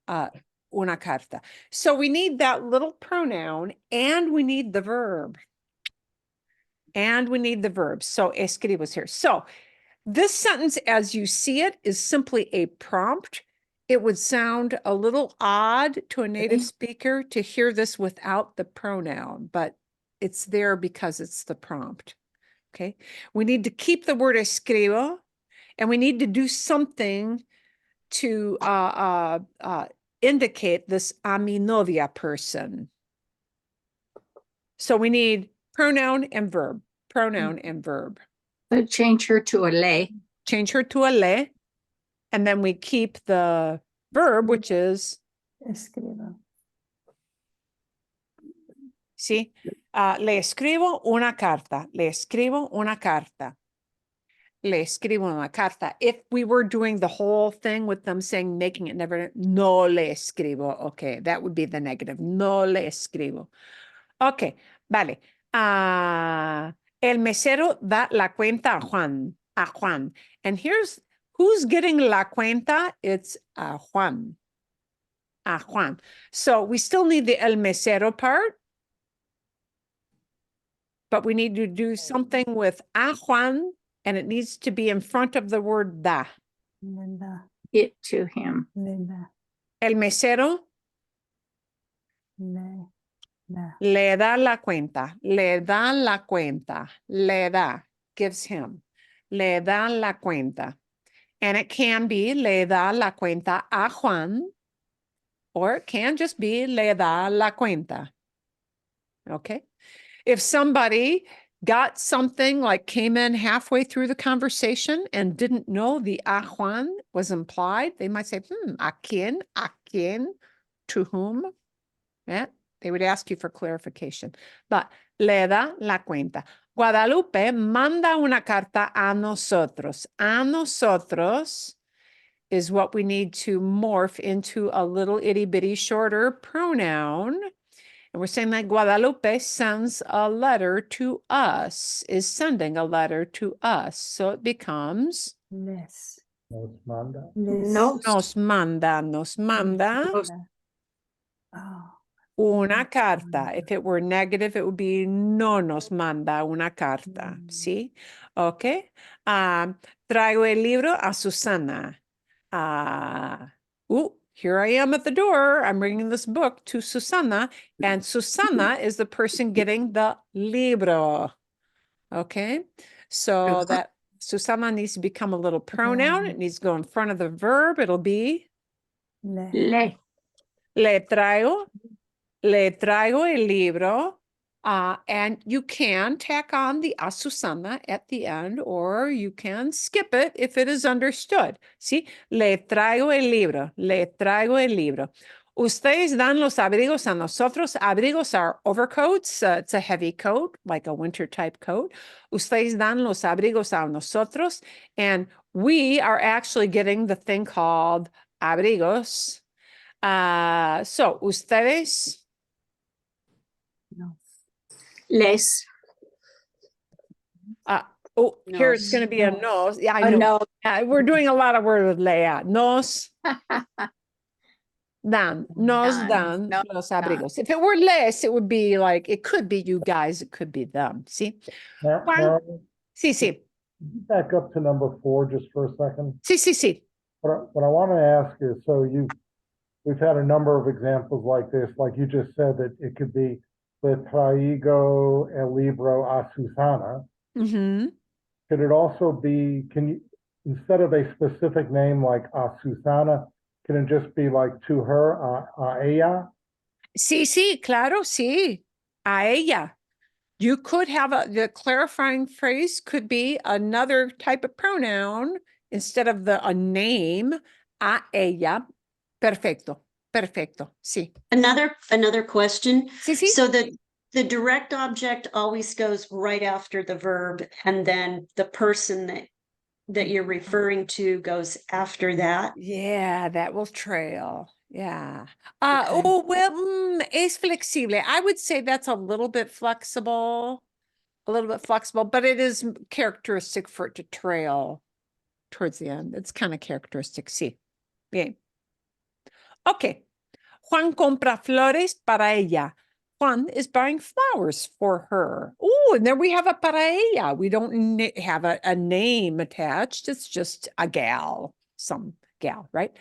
una carta. So we need that little pronoun and we need the verb. And we need the verb. So escribo is here. So this sentence, as you see it, is simply a prompt. It would sound a little odd to a native speaker to hear this without the pronoun, but it's there because it's the prompt. Okay, we need to keep the word escribo, and we need to do something to indicate this a mi novia person. So we need pronoun and verb, pronoun and verb. So change her to a le. Change her to a le, and then we keep the verb, which is, Escribo. see, le escribo una carta, le escribo una carta. Le escribo una carta. If we were doing the whole thing with them saying, making it never, no le escribo. Okay, that would be the negative. No le escribo. Okay, vale. El mesero da la cuenta a Juan. And here's who's getting la cuenta. It's a Juan. A Juan. So we still need the el mesero part, but we need to do something with a Juan, and it needs to be in front of the word da. Le da. It to him. Le da. El mesero Le da. le da la cuenta, le da la cuenta, le da, gives him, le da la cuenta. And it can be le da la cuenta a Juan, or it can just be le da la cuenta. Okay. If somebody got something like came in halfway through the conversation and didn't know the a Juan was implied, they might say, a quién, to whom? Yeah, they would ask you for clarification. But le da la cuenta. Guadalupe manda una carta a nosotros. A nosotros is what we need to morph into a little itty bitty shorter pronoun. And we're saying that Guadalupe sends a letter to us, is sending a letter to us. So it becomes Les. Nos manda. Les. No. nos manda Nos- Oh. una Nos carta. manda. If it were negative, it would be no nos manda una carta. ¿Sí? Okay. Traigo el libro a Susana. Here I am at the door. I'm bringing this book to Susana, and Susana is the person getting the libro. Okay. So that Susana needs to become a little pronoun. It needs to go in front of the verb. It'll be Le. Le. le traigo el libro. And you can tack on the a Susana at the end, or you can skip it if it is understood. ¿Sí? Le traigo el libro. Le traigo el libro. Ustedes dan los abrigos a nosotros. Abrigos are overcoats. It's a heavy coat, like a winter type coat. Ustedes dan los abrigos a nosotros. And we are actually getting the thing called abrigos. So, ustedes. No. Les. Here it's going to be a nos. Yeah, I know. No. We're doing a lot of words with Leah. Nos. Dan, nos dan nos los dan. abrigos. If it were les, it would be like, it could be you guys, it could be them. See? Now, Juan? Marilyn, Sí, sí. could you back up to number 4 just for a second? Sí, sí, sí. What I want to ask is, so we've had a number of examples like this, like you just said that it could be le traigo el libro a Susana. Mm-hmm. Could it also be, can you, instead of a specific name like a Susana, can it just be like to her, a ella? Sí, sí, claro, sí. A ella. You could have the clarifying phrase could be another type of pronoun instead of a name. A ella. Perfecto. Perfecto. Sí. Another question. Sí, sí. So the direct object always goes right after the verb, and then the person that you're referring to goes after that. Yeah, that will trail. Yeah. Okay. Oh, well, es flexible. I would say that's a little bit flexible, but it is characteristic for it to trail towards the end. It's kind of characteristic. Sí. Bien. Okay. Juan compra flores para ella. Juan is buying flowers for her. Oh, and there we have a para ella. We don't have a name attached. It's just a gal, some gal, right?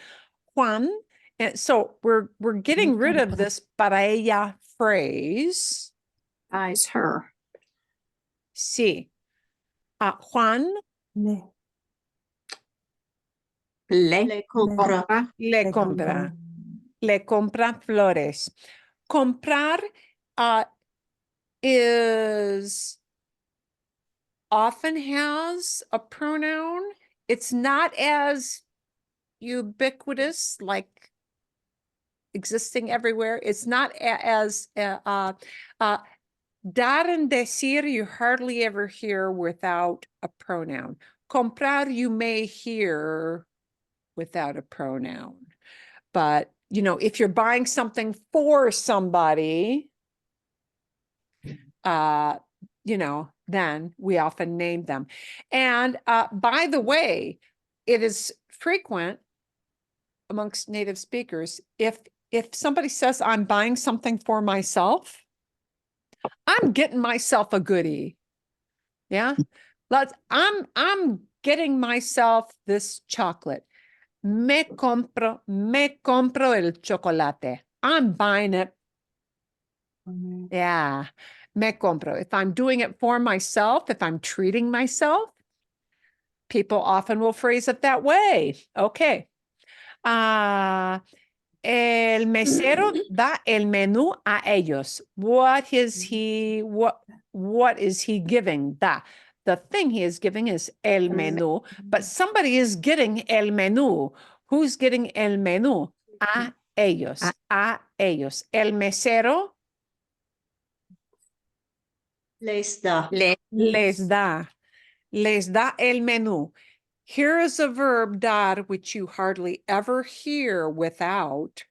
Juan. And so we're getting rid of this para ella phrase. Buys her. Sí. Juan Le. Le compra. le compra. Le compra flores. Comprar is often has a pronoun. It's not as ubiquitous, like existing everywhere. It's not as dar and decir you hardly ever hear without a pronoun. Comprar you may hear without a pronoun. But, you know, if you're buying something for somebody, you know, then we often name them. And by the way, it is frequent amongst native speakers, if somebody says, I'm buying something for myself, I'm getting myself a goodie. Yeah. I'm getting myself this chocolate. Me compro el chocolate. I'm buying it. Yeah. Me compro. If I'm doing it for myself, if I'm treating myself, people often will phrase it that way. Okay. El mesero da el menú a ellos. What is he giving? The thing he is giving is el menú, but somebody is getting el menú. Who's getting el menú? A ellos. A ellos. El mesero Les da. les da. Les da el menú. Here is a verb, dar, which you hardly ever hear without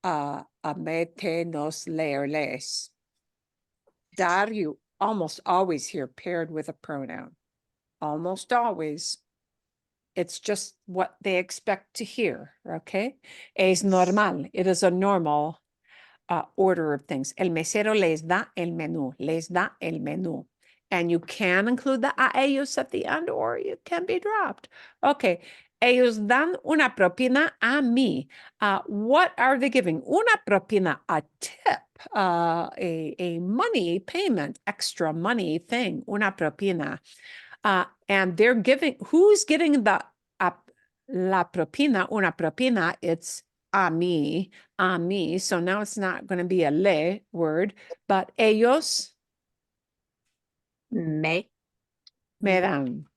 mete, nos, le, or les. Dar, you almost always hear paired with a pronoun. Almost always. It's just what they expect to hear, okay? Es normal. It is a normal order of things. El mesero les da el menú. Les da el menú. And you can include the a ellos at the end, or it can be dropped. Okay. Ellos dan una propina a mí. What are they giving? Una propina, a tip, a money payment, extra money thing, una propina. And they're giving, who's getting the la propina, una propina? It's a mí. So now it's not going to be a le word, but ellos Me. me dan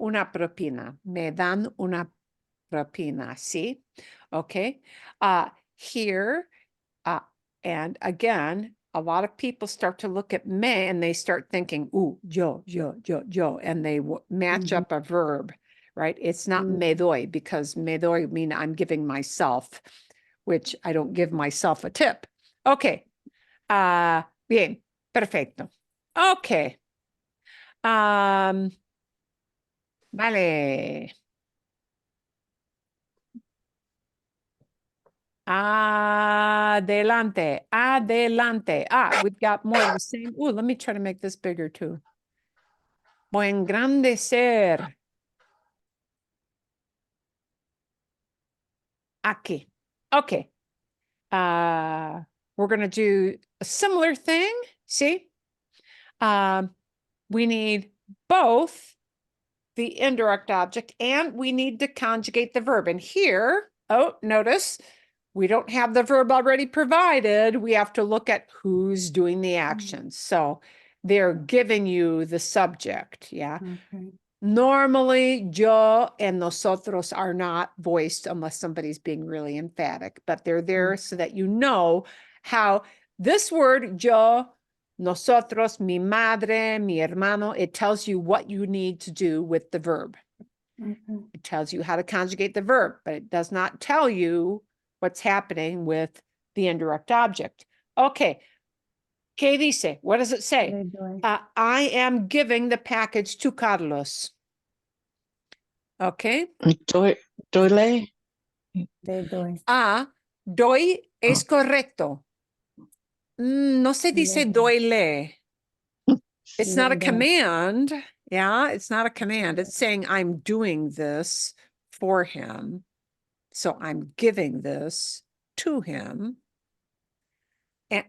una propina. Me dan una propina. See? Okay. Here, and again, a lot of people start to look at me and they start thinking, ooh, yo, and they match up a verb, right? It's not me doy, because me doy mean I'm giving myself, which I don't give myself a tip. Okay. Bien. Perfecto. Okay. Vale. Adelante, adelante. We've got more of the same. Oh, let me try to make this bigger too. Voy a engrandecer. Aquí. Okay. We're going to do a similar thing. See? We need both the indirect object and we need to conjugate the verb. And here, notice we don't have the verb already provided. We have to look at who's doing the action. So they're giving you the subject. Yeah. Okay. Normally, yo and nosotros are not voiced unless somebody's being really emphatic, but they're there so that you know how this word, yo, nosotros, mi madre, mi hermano, it tells you what you need to do with the verb. Okay. It tells you how to conjugate the verb, but it does not tell you what's happening with the indirect object. Okay. ¿Qué dice? What does it say? Le doy. I am giving the package to Carlos. Okay. Doyle. Le doy. Doy es correcto. No se dice Le- doyle. It's not a Le doy. command. Yeah, it's not a command. It's saying I'm doing this for him. So I'm giving this to him. And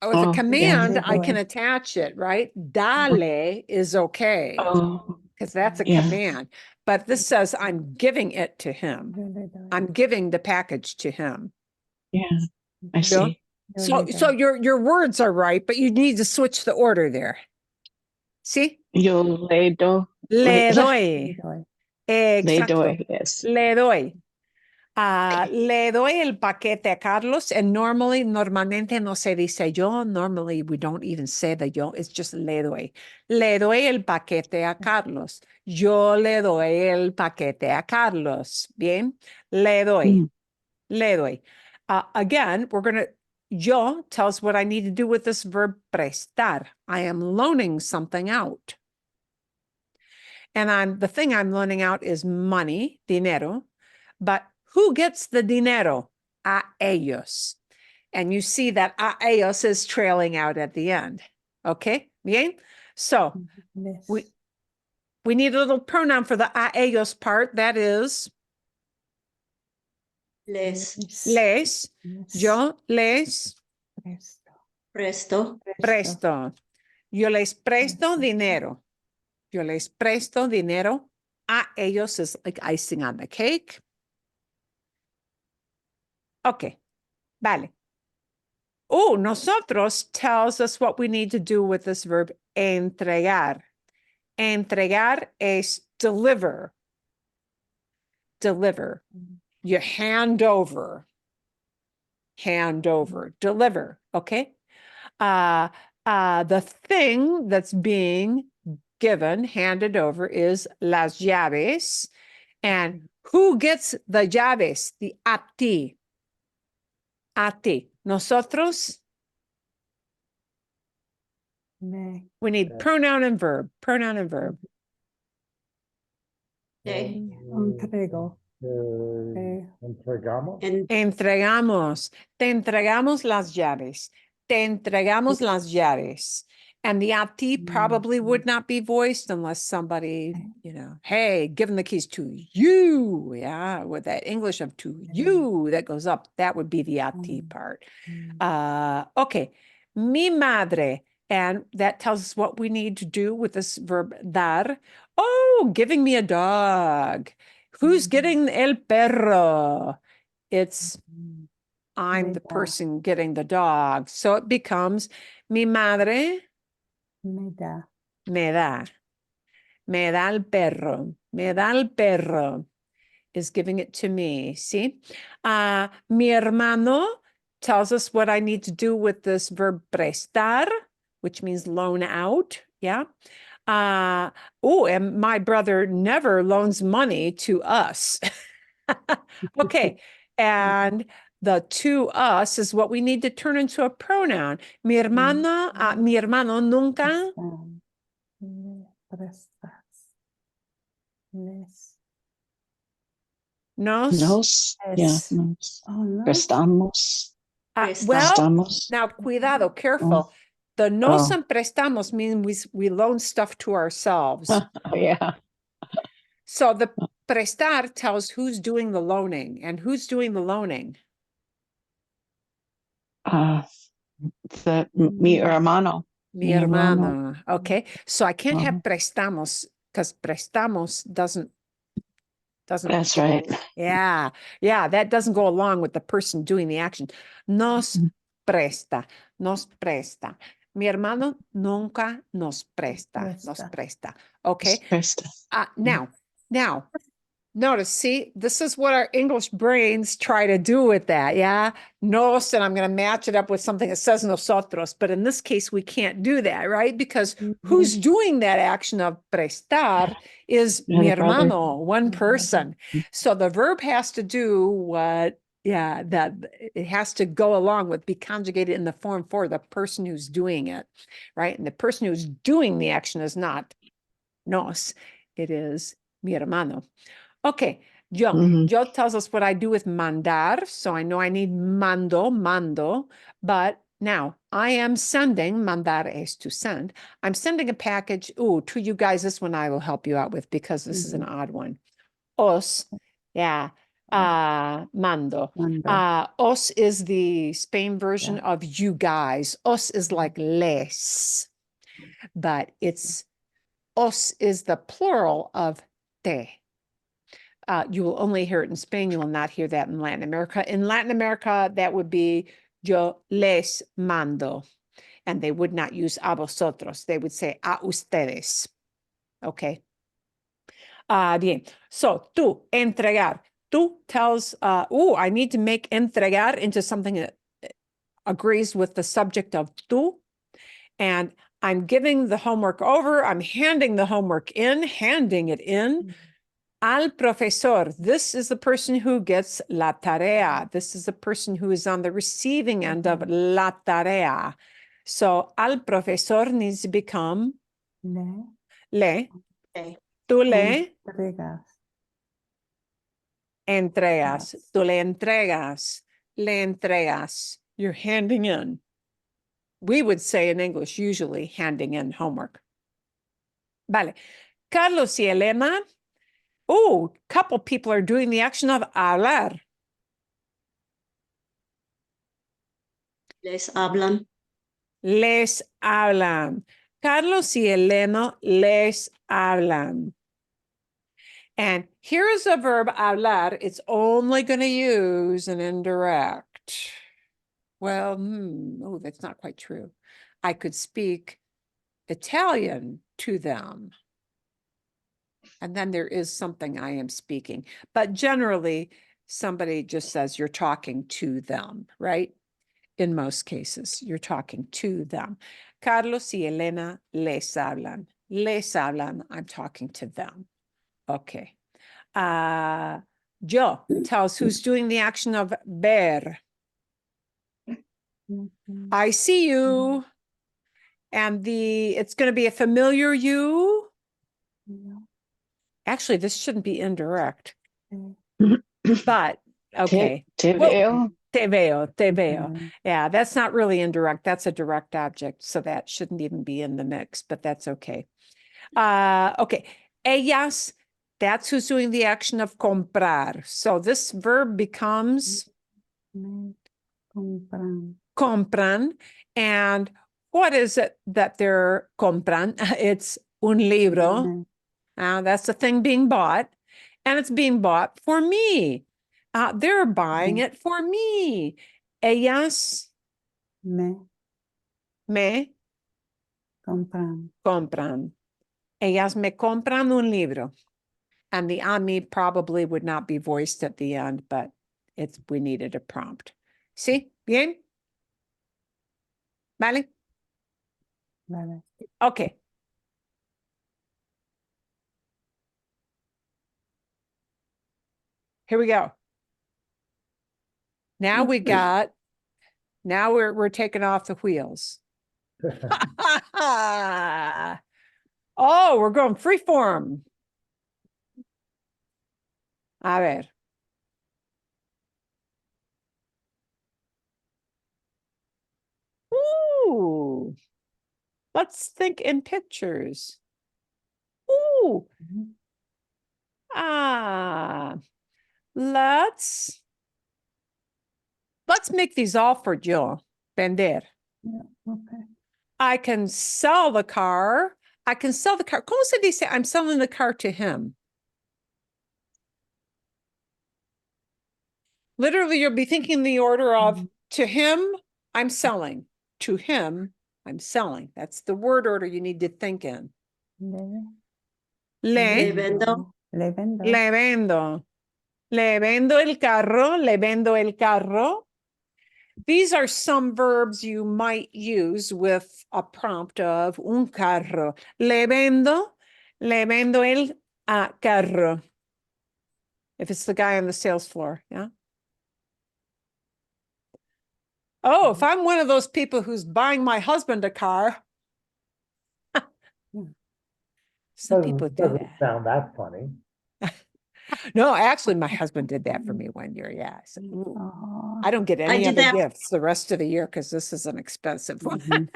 with a Oh, command, yeah. I can attach it, right? Dale is okay Oh, because that's a yeah. command. But this says I'm giving it to him. Yo le doy. I'm giving the package to him. yeah. I see. Yo So, le so doy. your words are right, but you need to switch the order there. See? Yo le do. Le Le doy. doy. Le Exacto. doy. Yes. Le doy. Le doy el paquete a Carlos, and normalmente no se dice yo. Normally, we don't even say the yo. It's just le doy. Le doy el paquete a Carlos. Yo le doy el paquete a Carlos. Bien. Le doy. Mm. Le doy. Again, we're going to, yo tells what I need to do with this verb prestar. I am loaning something out. And the thing I'm loaning out is money, dinero. But who gets the dinero? A ellos. And you see that a ellos is trailing out at the end. Okay? Bien? So Les. we need a little pronoun for the a ellos part. That is Les les. Yo les Presto. presto. presto. Yo les presto Presto. dinero. Yo les presto dinero. A ellos is like icing on the cake. Okay. Vale. Oh, nosotros tells us what we need to do with this verb entregar. Entregar es deliver. Deliver. You hand over. Hand over. Deliver. Okay. The thing that's being given, handed over, is las llaves. And who gets the llaves? The a ti. A ti. Nosotros, Le. we need pronoun and verb. Pronoun and verb. Entrego. Entregamos. And Entregamos. Te entregamos las llaves. Te entregamos las llaves. And the a ti probably would not be voiced unless somebody, hey, give them the keys to you. Yeah, with that English of to you that goes up, that would be the a ti part. Okay. Mi madre. And that tells us what we need to do with this verb dar. Oh, giving me a dog. Who's getting el perro? It's I'm the Me da. person getting the dog. So it becomes mi madre Me da. me da. Me da el perro. Me da el perro is giving it to me. See? Mi hermano tells us what I need to do with this verb prestar, which means loan out. Yeah. And my brother never loans money to us. Okay. And the to us is what we need to turn into a pronoun. Mi hermano nunca Le prestas. Les. Nos. Yeah. Es. Nos. Oh, no. Prestamos. Well, Prestamos. now cuidado, careful. The nos and prestamos mean we loan stuff to ourselves. Yeah. So the prestar tells who's doing the loaning, and who's doing the loaning. Uh, mi hermano. Mi Mi hermano. hermano. Okay. So I can't have Mhm. prestamos because prestamos doesn't That's go- right. Yeah. Yeah. That doesn't go along with the person doing the action. Nos Mhm. presta. Nos presta. Mi hermano nunca nos presta. Nos Presta. presta. Okay. Presta. Now, notice, see, this is what our English brains try to do with that. Yeah. Nos, and I'm going to match it up with something that says nosotros. But in this case, we can't do that, right? Because who's doing that action of prestar is Yeah, mi the brother. hermano, one The person. So the verb has to do what, that it has to go along with, be conjugated in the form for the person who's doing it, right? And the person who's doing the action is not nos, it is mi hermano. Okay, yo. Mhm. Yo tells us what I do with mandar. So I know I need mando. But now I am sending, mandar es to send. I'm sending a package. Ooh, to you guys, this one I will help you out with because this is an odd one. Os, yeah. Mando. Mando. Os is the Spain version of you guys. Os is like les, but os is the plural of te. You will only hear it in Spain. You will not hear that in Latin America. In Latin America, that would be yo les mando. And they would not use a vosotros. They would say a ustedes. Okay. Bien. So, tú, entregar. Tú tells, I need to make entregar into something that agrees with the subject of tú. And I'm giving the homework over. I'm handing the homework in, handing it in. Al profesor, this is the person who gets la tarea. This is the person who is on the receiving end of la tarea. So al profesor needs to become Le. le. Okay. Tú le Entregas. entregas. Yes. Tú le entregas. Le entregas. You're handing in. We would say in English, usually handing in homework. Vale. Carlos y Elena. Oh, couple people are doing the action of hablar. Les hablan. Les hablan. Carlos y Elena les hablan. And here is a verb hablar. It's only going to use an indirect. Well, oh, that's not quite true. I could speak Italian to them. And then there is something I am speaking. But generally, somebody just says you're talking to them, right? In most cases, you're talking to them. Carlos y Elena les hablan. Les hablan, I'm talking to them. Okay. Yo tells who's doing the action of ver. I see you. And it's going to be a familiar you. Actually, this shouldn't be indirect. But, okay. Te Well, veo. te veo, te veo. Yeah, that's not really indirect. That's a direct object. So that shouldn't even be in the mix, but that's okay. Okay. Ellas, that's who's doing the action of comprar. So this verb becomes Me compran. compran. And what is it that they're compran? It's un libro. Me. That's the thing being bought. And it's being bought for me. They're buying it for me. Ellas Me me compran. compran. Ellas me compran un libro. And the a mí probably would not be voiced at the end, but we needed a prompt. See? Bien? Vale? Vale. Okay. Here we go. Now we're taking off the wheels. Oh, we're going free form. A ver. Ooh. Let's think in pictures. Ooh. Mhm. Ah. Let's make these all for Jill. Vender. Yeah, okay. I can sell the car. I can sell the car. ¿Cómo se dice? I'm selling the car to him. Literally, you'll be thinking the order of Mhm. to him, I'm selling. To him, I'm selling. That's the word order you need to think in. Le Le, vendo. Le vendo. le vendo. Le vendo el carro. Le vendo el carro. These are some verbs you might use with a prompt of un carro. Le vendo el carro. If it's the guy on the sales floor, yeah. Oh, if I'm one of those people who's buying my husband a car. Some people do Doesn't that. sound that funny. No, actually, my husband did that for me one year. Yeah. I said, "Ooh, Oh, I don't get I any did other that. gifts the rest of the year because this is an expensive one." Mhm.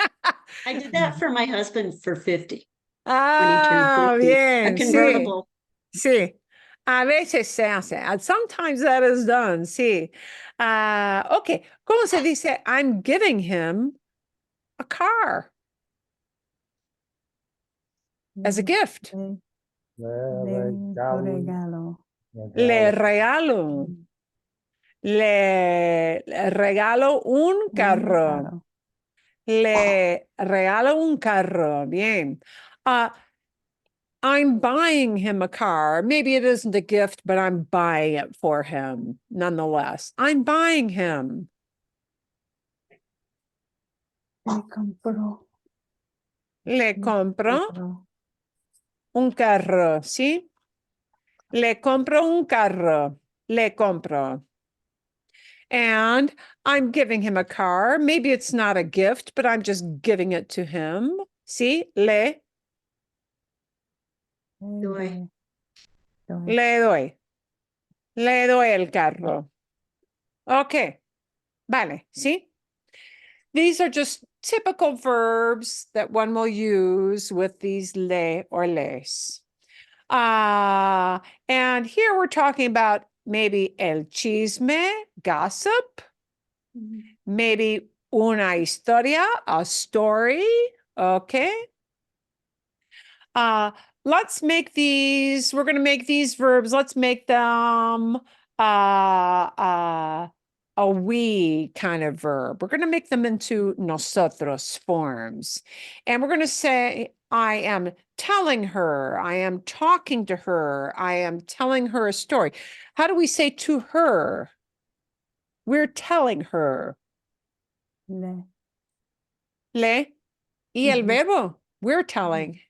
I did that for my husband for 50 when he turned Ah, 50. A bien, sí, convertible. sí. A veces se hace. Sometimes that is done, sí. Okay, ¿cómo se dice? I'm giving him a car as a Le- gift. le- Le le regalo. regalo. Le regalo. Mm, Le regalo un un carro. carro. Le regalo un carro. Bien. I'm buying him a car. Maybe it isn't a gift, but I'm buying it for him nonetheless. I'm buying him. Le compró. Le compro Compró. un carro, ¿sí? Le compro un carro. Le compro. And I'm giving him a car. Maybe it's not a gift, but I'm just giving it to him. ¿Sí? Le Doy. doy. Le doy. Le doy el carro. Okay. Vale, ¿sí? These are just typical verbs that one will use with these le or les. And here we're talking about maybe el chisme, gossip, maybe una historia, a story, okay? Let's make these, we're going to make these verbs, let's make them a we kind of verb. We're going to make them into nosotros forms. And we're going to say, I am telling her, I am talking to her, I am telling her a story. How do we say to her? We're telling her. Le. Le. Y el Ujú. verbo, we're telling.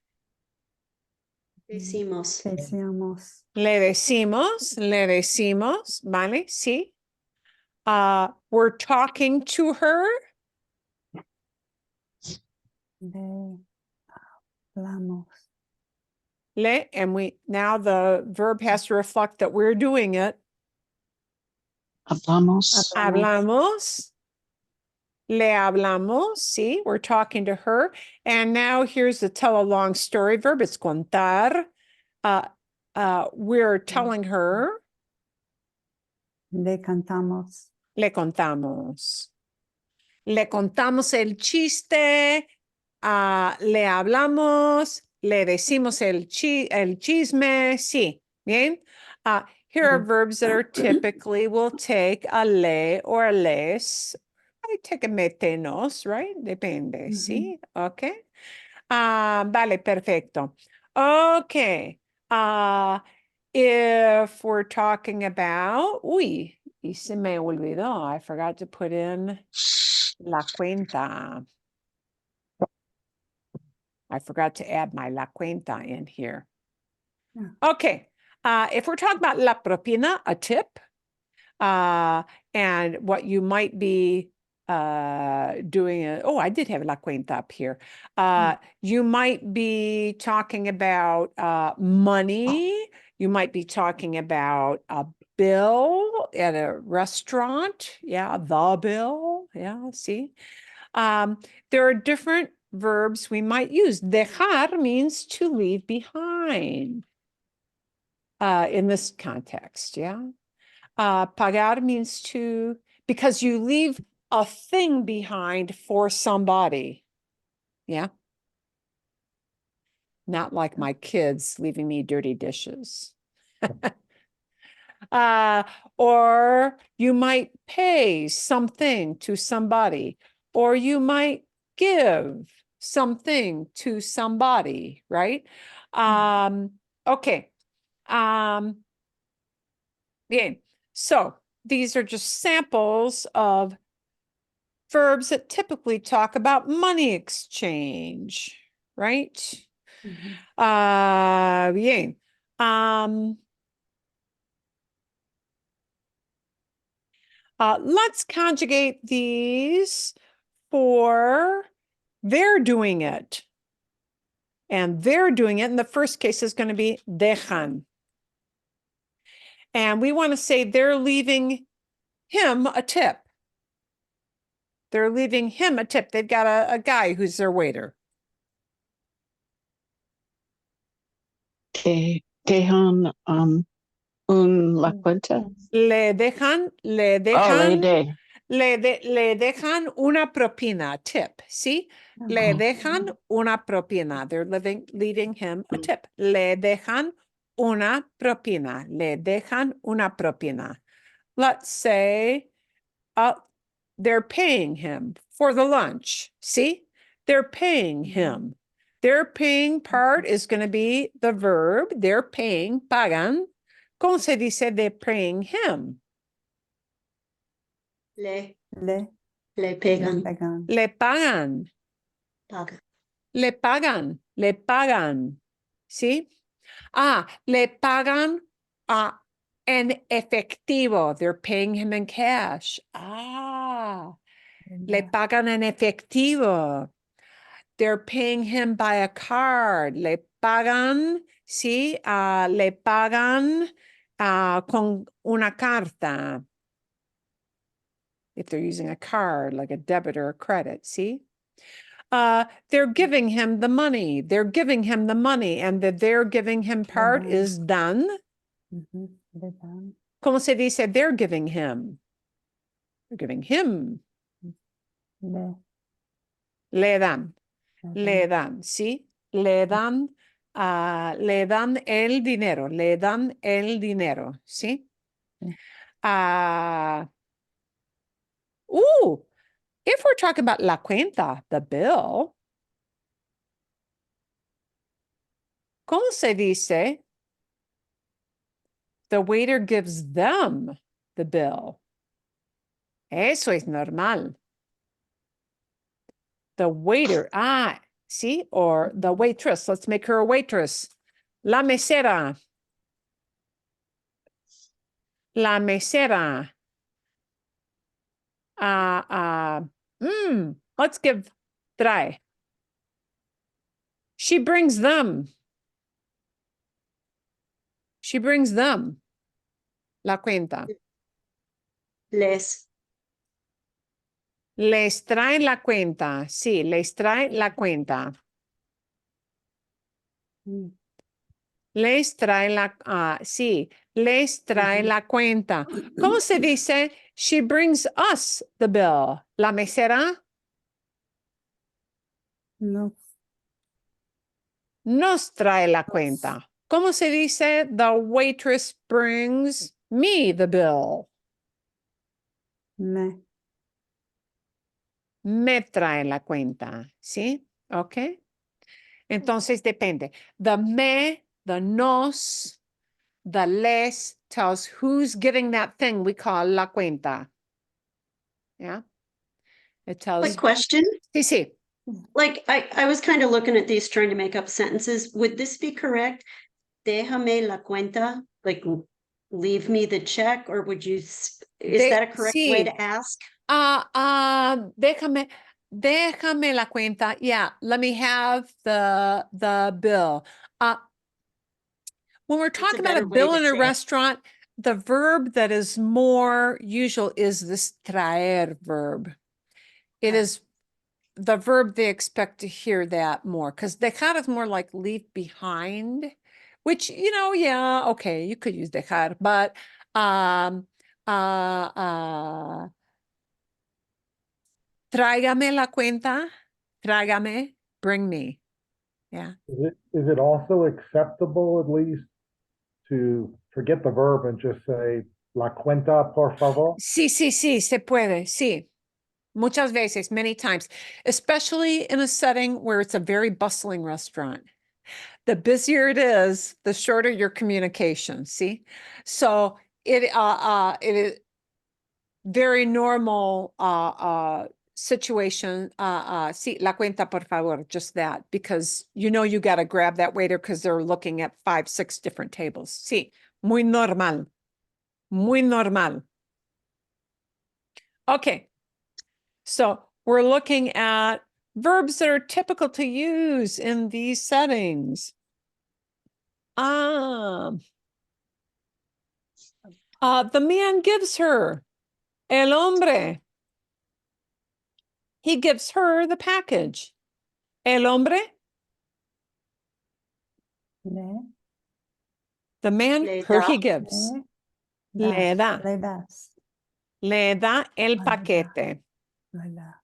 Decimos. Decíamos. Le decimos, ¿vale? Sí. We're talking to her. Le hablamos. And now the verb has to reflect that we're doing it. Hablamos. Hablamos. Le hablamos, sí, we're talking to her. And now here's the tell a long story verb. It's contar. We're telling her. Le cantamos. Le contamos. Le contamos el chiste. Le hablamos. Le decimos el chisme. Sí, bien. Here are verbs that are typically will take a le or a les. I take a metenos, right? Depende, sí, okay. Vale, perfecto. Okay. If we're talking about, uy, y se me olvidó. I forgot to put in la cuenta. I forgot to add my la cuenta in here. Yeah. Okay. If we're talking about la propina, a tip, and what you might be doing, I did have la cuenta up here. You might be talking about money. You might be talking about a bill at a restaurant. Yeah, the bill. Yeah, see. There are different verbs we might use. Dejar means to leave behind. In this context, yeah. Pagar means to, because you leave a thing behind for somebody. Yeah. Not like my kids leaving me dirty dishes. Or you might pay something to somebody, or you might give something to somebody, right? Okay. Bien. So these are just samples of verbs that typically talk about money exchange, right? Mhm. Bien. Let's conjugate these for they're doing it. And they're doing it. In the first case is going to be dejan. And we want to say they're leaving him a tip. They're leaving him a tip. They've got a guy who's their waiter. Dejan la cuenta. Le dejan, Oh, le dejan una propina, tip. ¿Sí? Le Oh. dejan una propina. They're leaving him a tip. Le dejan una propina. Le dejan una propina. Let's say they're paying him for the lunch. See? They're paying him. Their paying part is going to be the verb. They're paying, pagan. ¿Cómo se dice they're paying him? Le Le pegan. pegan. Le pagan. Paga. Le pagan. Le pagan. ¿Sí? Le pagan en efectivo. They're paying him in cash. Le pagan en efectivo. They're paying him by a card. Le pagan, sí, le pagan con una carta. If they're using a card, like a debit or a credit, see? They're giving him the money. They're giving him the money, and the they're giving him part dan. is done. Le dan. Como se dice they're giving him? They're giving him. Le Le dan. Le dan. dan, ¿sí? Le dan el dinero, le dan el dinero, ¿sí? Sí. If we're talking about la cuenta, the bill, ¿cómo se dice? The waiter gives them the bill. Eso es normal. The waiter, see, or the waitress. Let's make her a waitress. La mesera. La mesera. Let's give trae. She brings them. She brings them. La cuenta. Les trae la cuenta. Sí, les trae la cuenta. Mm. Les trae la, sí, les trae la cuenta. ¿Cómo se dice? She brings us the bill. La mesera No. nos trae la cuenta. ¿Cómo se dice? The waitress brings me the bill. Me. Me trae la cuenta. ¿Sí? ¿Ok? Entonces depende. The me, the nos, the les tells who's getting that thing we call la cuenta. Yeah. It tells. quick question. Sí, sí. Like I was kind of looking at these trying to make up sentences. Would this be correct? Déjame la cuenta, like leave me the check, or would you is that a correct way sí. to ask? Déjame la cuenta. Yeah, let me have the bill. When we're talking about a better way bill to in a say it. restaurant, the verb that is more usual is this traer verb. It is the verb, they expect to hear that more because dejar is more like leave behind, which, yeah, okay, you could use dejar, but tráigame la cuenta, tráigame, bring me. Yeah. Is it also acceptable at least to forget the verb and just say la cuenta, por favor? Sí, se puede, sí. Muchas veces, many times, especially in a setting where it's a very bustling restaurant. The busier it is, the shorter your communication, see? So it is very normal situation. Sí, la cuenta, por favor, just that, because you got to grab that waiter because they're looking at 5, 6 different tables. Sí, muy normal. Muy normal. Okay. So we're looking at verbs that are typical to use in these settings. The man gives her, el hombre. He gives her the package. El hombre, Le, the man, Le her da. he gives. le Le da. das, le das, Le da el Le da. paquete. le da.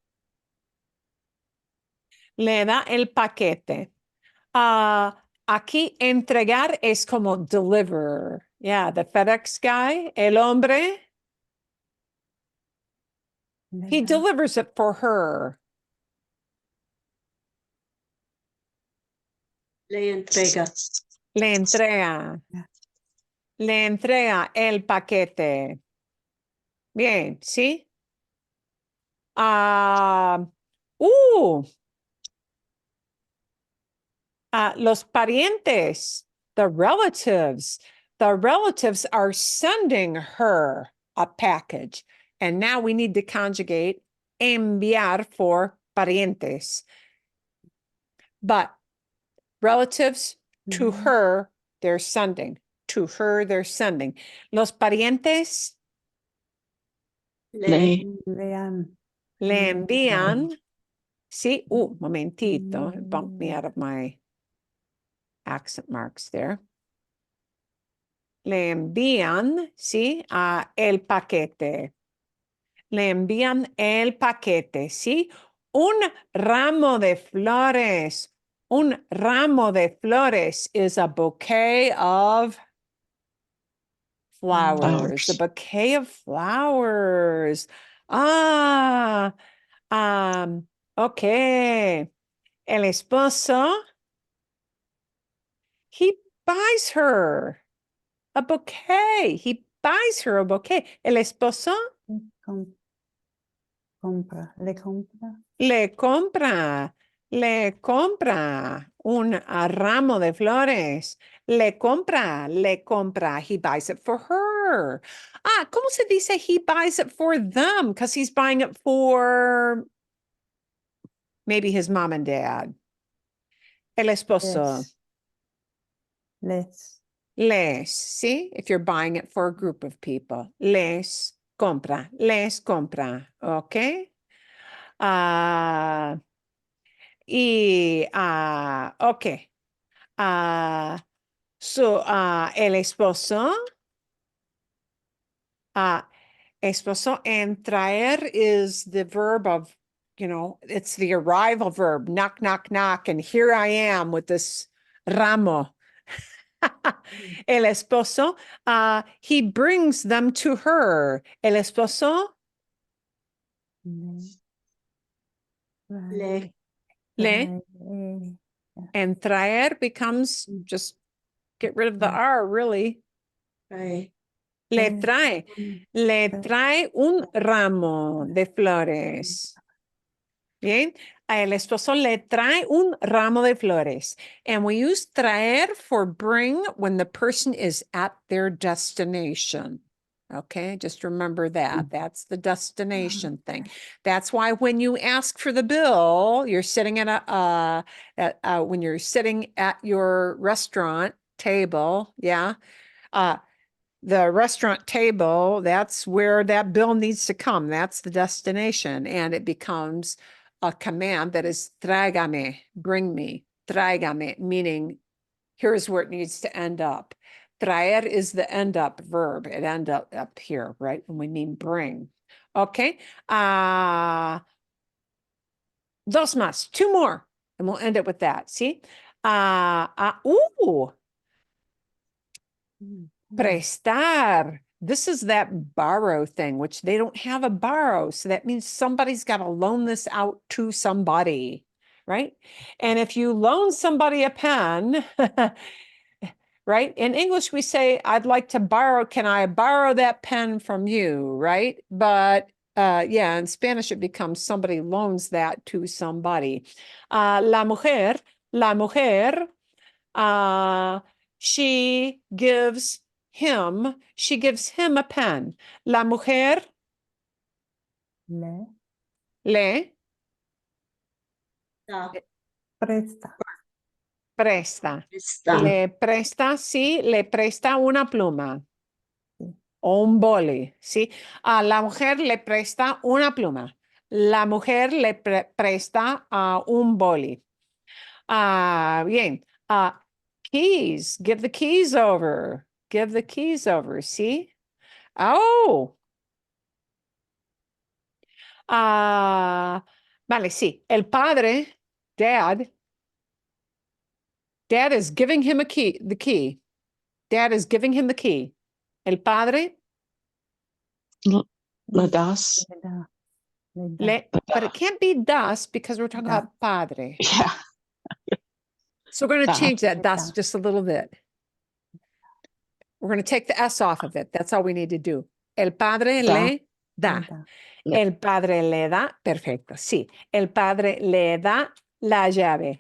Le da el paquete. Aquí entregar es como deliver. Yeah, the FedEx guy, el hombre, Le he da, delivers it for her. Le entrega. Le entrega. Yeah. Le entrega el paquete. Bien, ¿sí? Los parientes, the relatives are sending her a package. And now we need to conjugate enviar for parientes. But relatives, to Mhm. her, they're sending. To her, they're sending. Los parientes Le, Lean, le lean. envían. Sí, momentito, it bumped me out of my accent marks there. Le envían, sí, el paquete. Le envían el paquete, ¿sí? Un ramo de flores. Un ramo de flores is a bouquet of flowers. A Flowers. bouquet of flowers. Okay. El esposo, he buys her a bouquet. He buys her a bouquet. El esposo Com- compra, le compra, le compra un ramo de flores. Le compra. He buys it for her. ¿Cómo se dice he buys it for them? Because he's buying it for maybe his mom and dad. El esposo. les, Les, see, if you're buying it for a group of people. Les compra. Okay. Okay. El esposo. Esposo, and traer is the verb of, it's the arrival verb. Knock, knock, knock. And here I am with this ramo. El esposo, he brings them to her. El esposo, le, Le. le, and traer becomes just get rid of the R, really. Right. Le trae un ramo de flores. Bien, el esposo le trae un ramo de flores. And we use traer for bring when the person is at their destination. Okay, just remember that. That's the destination thing. That's why when you ask for the bill, you're sitting at when you're sitting at your restaurant table, yeah, the restaurant table, that's where that bill needs to come. That's the destination. And it becomes a command that is tráigame, bring me, tráigame, meaning here's where it needs to end up. Traer is the end up verb. It end up here, right? And we mean bring. Okay. Dos más, two more. And we'll end it with that. See? Prestar. This is that borrow thing, which they don't have a borrow. So that means somebody's got to loan this out to somebody, right? And if you loan somebody a pen, right? In English, we say, I'd like to borrow, can I borrow that pen from you, right? But yeah, in Spanish, it becomes somebody loans that to somebody. La mujer, she gives him a pen. La mujer Le le presta. presta. Está. Le presta, sí, le presta una pluma Sí. o un boli, ¿sí? A la mujer le presta una pluma. La mujer le presta un boli. Bien. Keys, give the keys over. Give the keys over, ¿sí? Oh. Vale, sí. El padre, dad is giving him the key. Dad is giving him the key. El padre Le das. Le da. Le da. but it can't be das because we're talking Da. about padre. Yeah. So we're going to Da. change that Le das da. just a little bit. We're going to take the S off of it. That's all we need to do. El padre Da. le da. Le da. El padre le da. Perfecto. Sí. El padre le da la llave.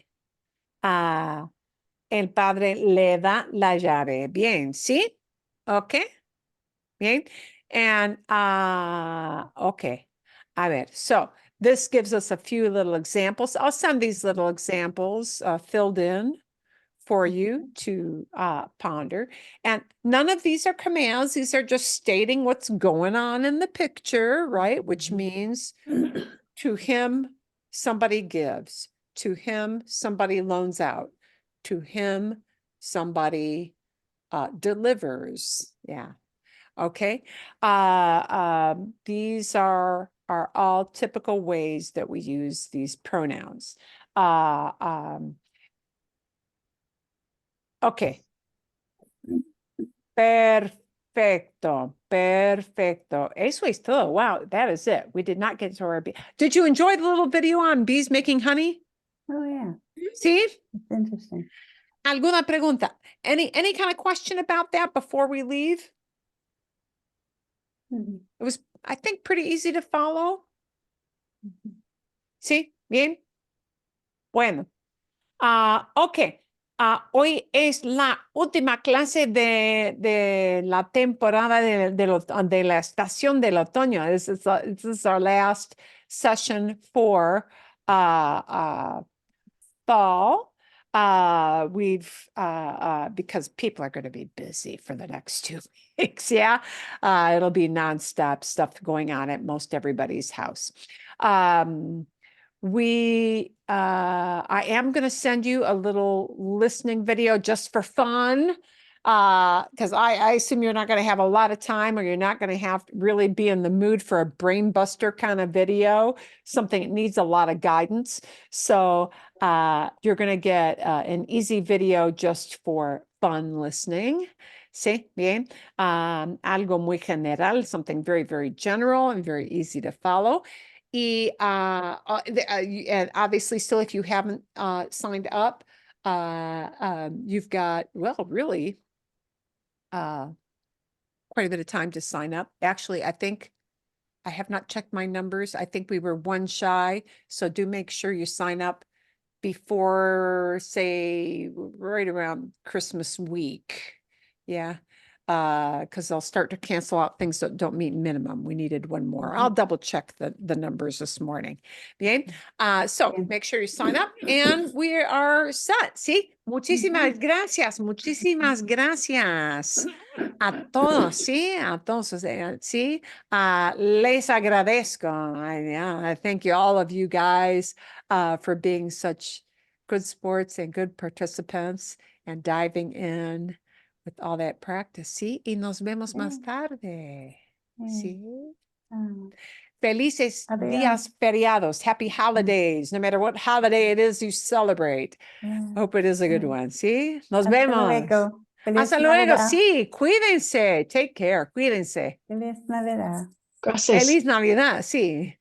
El padre le da la llave. Bien. ¿Sí? Okay. Bien. And, okay. A ver. So this gives us a few little examples. I'll send these little examples filled in for you to ponder. And none of these are commands. These are just stating what's going on in the picture, right? Which means to him, somebody gives. To him, somebody loans out. To him, somebody delivers. Yeah. Okay. These are all typical ways that we use these pronouns. Okay. Perfecto. Perfecto. Eso es todo. Wow, that is it. We did not get to our bee. Did you enjoy the little video on bees making honey? Oh, yeah. See? It's interesting. ¿Alguna pregunta? Any kind of question about that before we leave? Mhm. It was, I think, pretty easy to follow. Mhm. ¿Sí? Bien. Bueno. Ok. Hoy es la última clase de la temporada de la estación del otoño. This is our last session for fall. Because people are going to be busy for the next 2 weeks. Yeah. It'll be nonstop stuff going on at most everybody's house. I am going to send you a little listening video just for fun. Because I assume you're not going to have a lot of time, or you're not going to have to really be in the mood for a brain buster kind of video, something that needs a lot of guidance. So you're going to get an easy video just for fun listening. Sí, bien. Algo muy general, something very, very general and very easy to follow. And obviously, still, if you haven't signed up, you've got, well, really quite a bit of time to sign up. Actually, I think I have not checked my numbers. I think we were one shy. So do make sure you sign up before, say, right around Christmas week. Yeah. because they'll start to cancel out things that don't meet minimum. We needed one more. I'll double check the numbers this morning. Bien. So Bien. make sure you sign up and we are set. Sí. Muchísimas gracias. Muchísimas gracias a todos. Sí. A todos. Sí. Les agradezco. I thank you, all of you guys, for being such good sports and good participants and diving in with all that practice. Sí, y nos vemos más tarde. Sí. Ah, Felices Adiós. días feriados. Happy holidays, no matter what holiday it is you celebrate. yeah. Hope it is a good Sí. one. Sí, nos Hasta vemos. luego. Feliz Hasta luego. Navidad. Sí, cuídense. Take care. Cuídense. Feliz Navidad. Gracias. Feliz Navidad. Sí.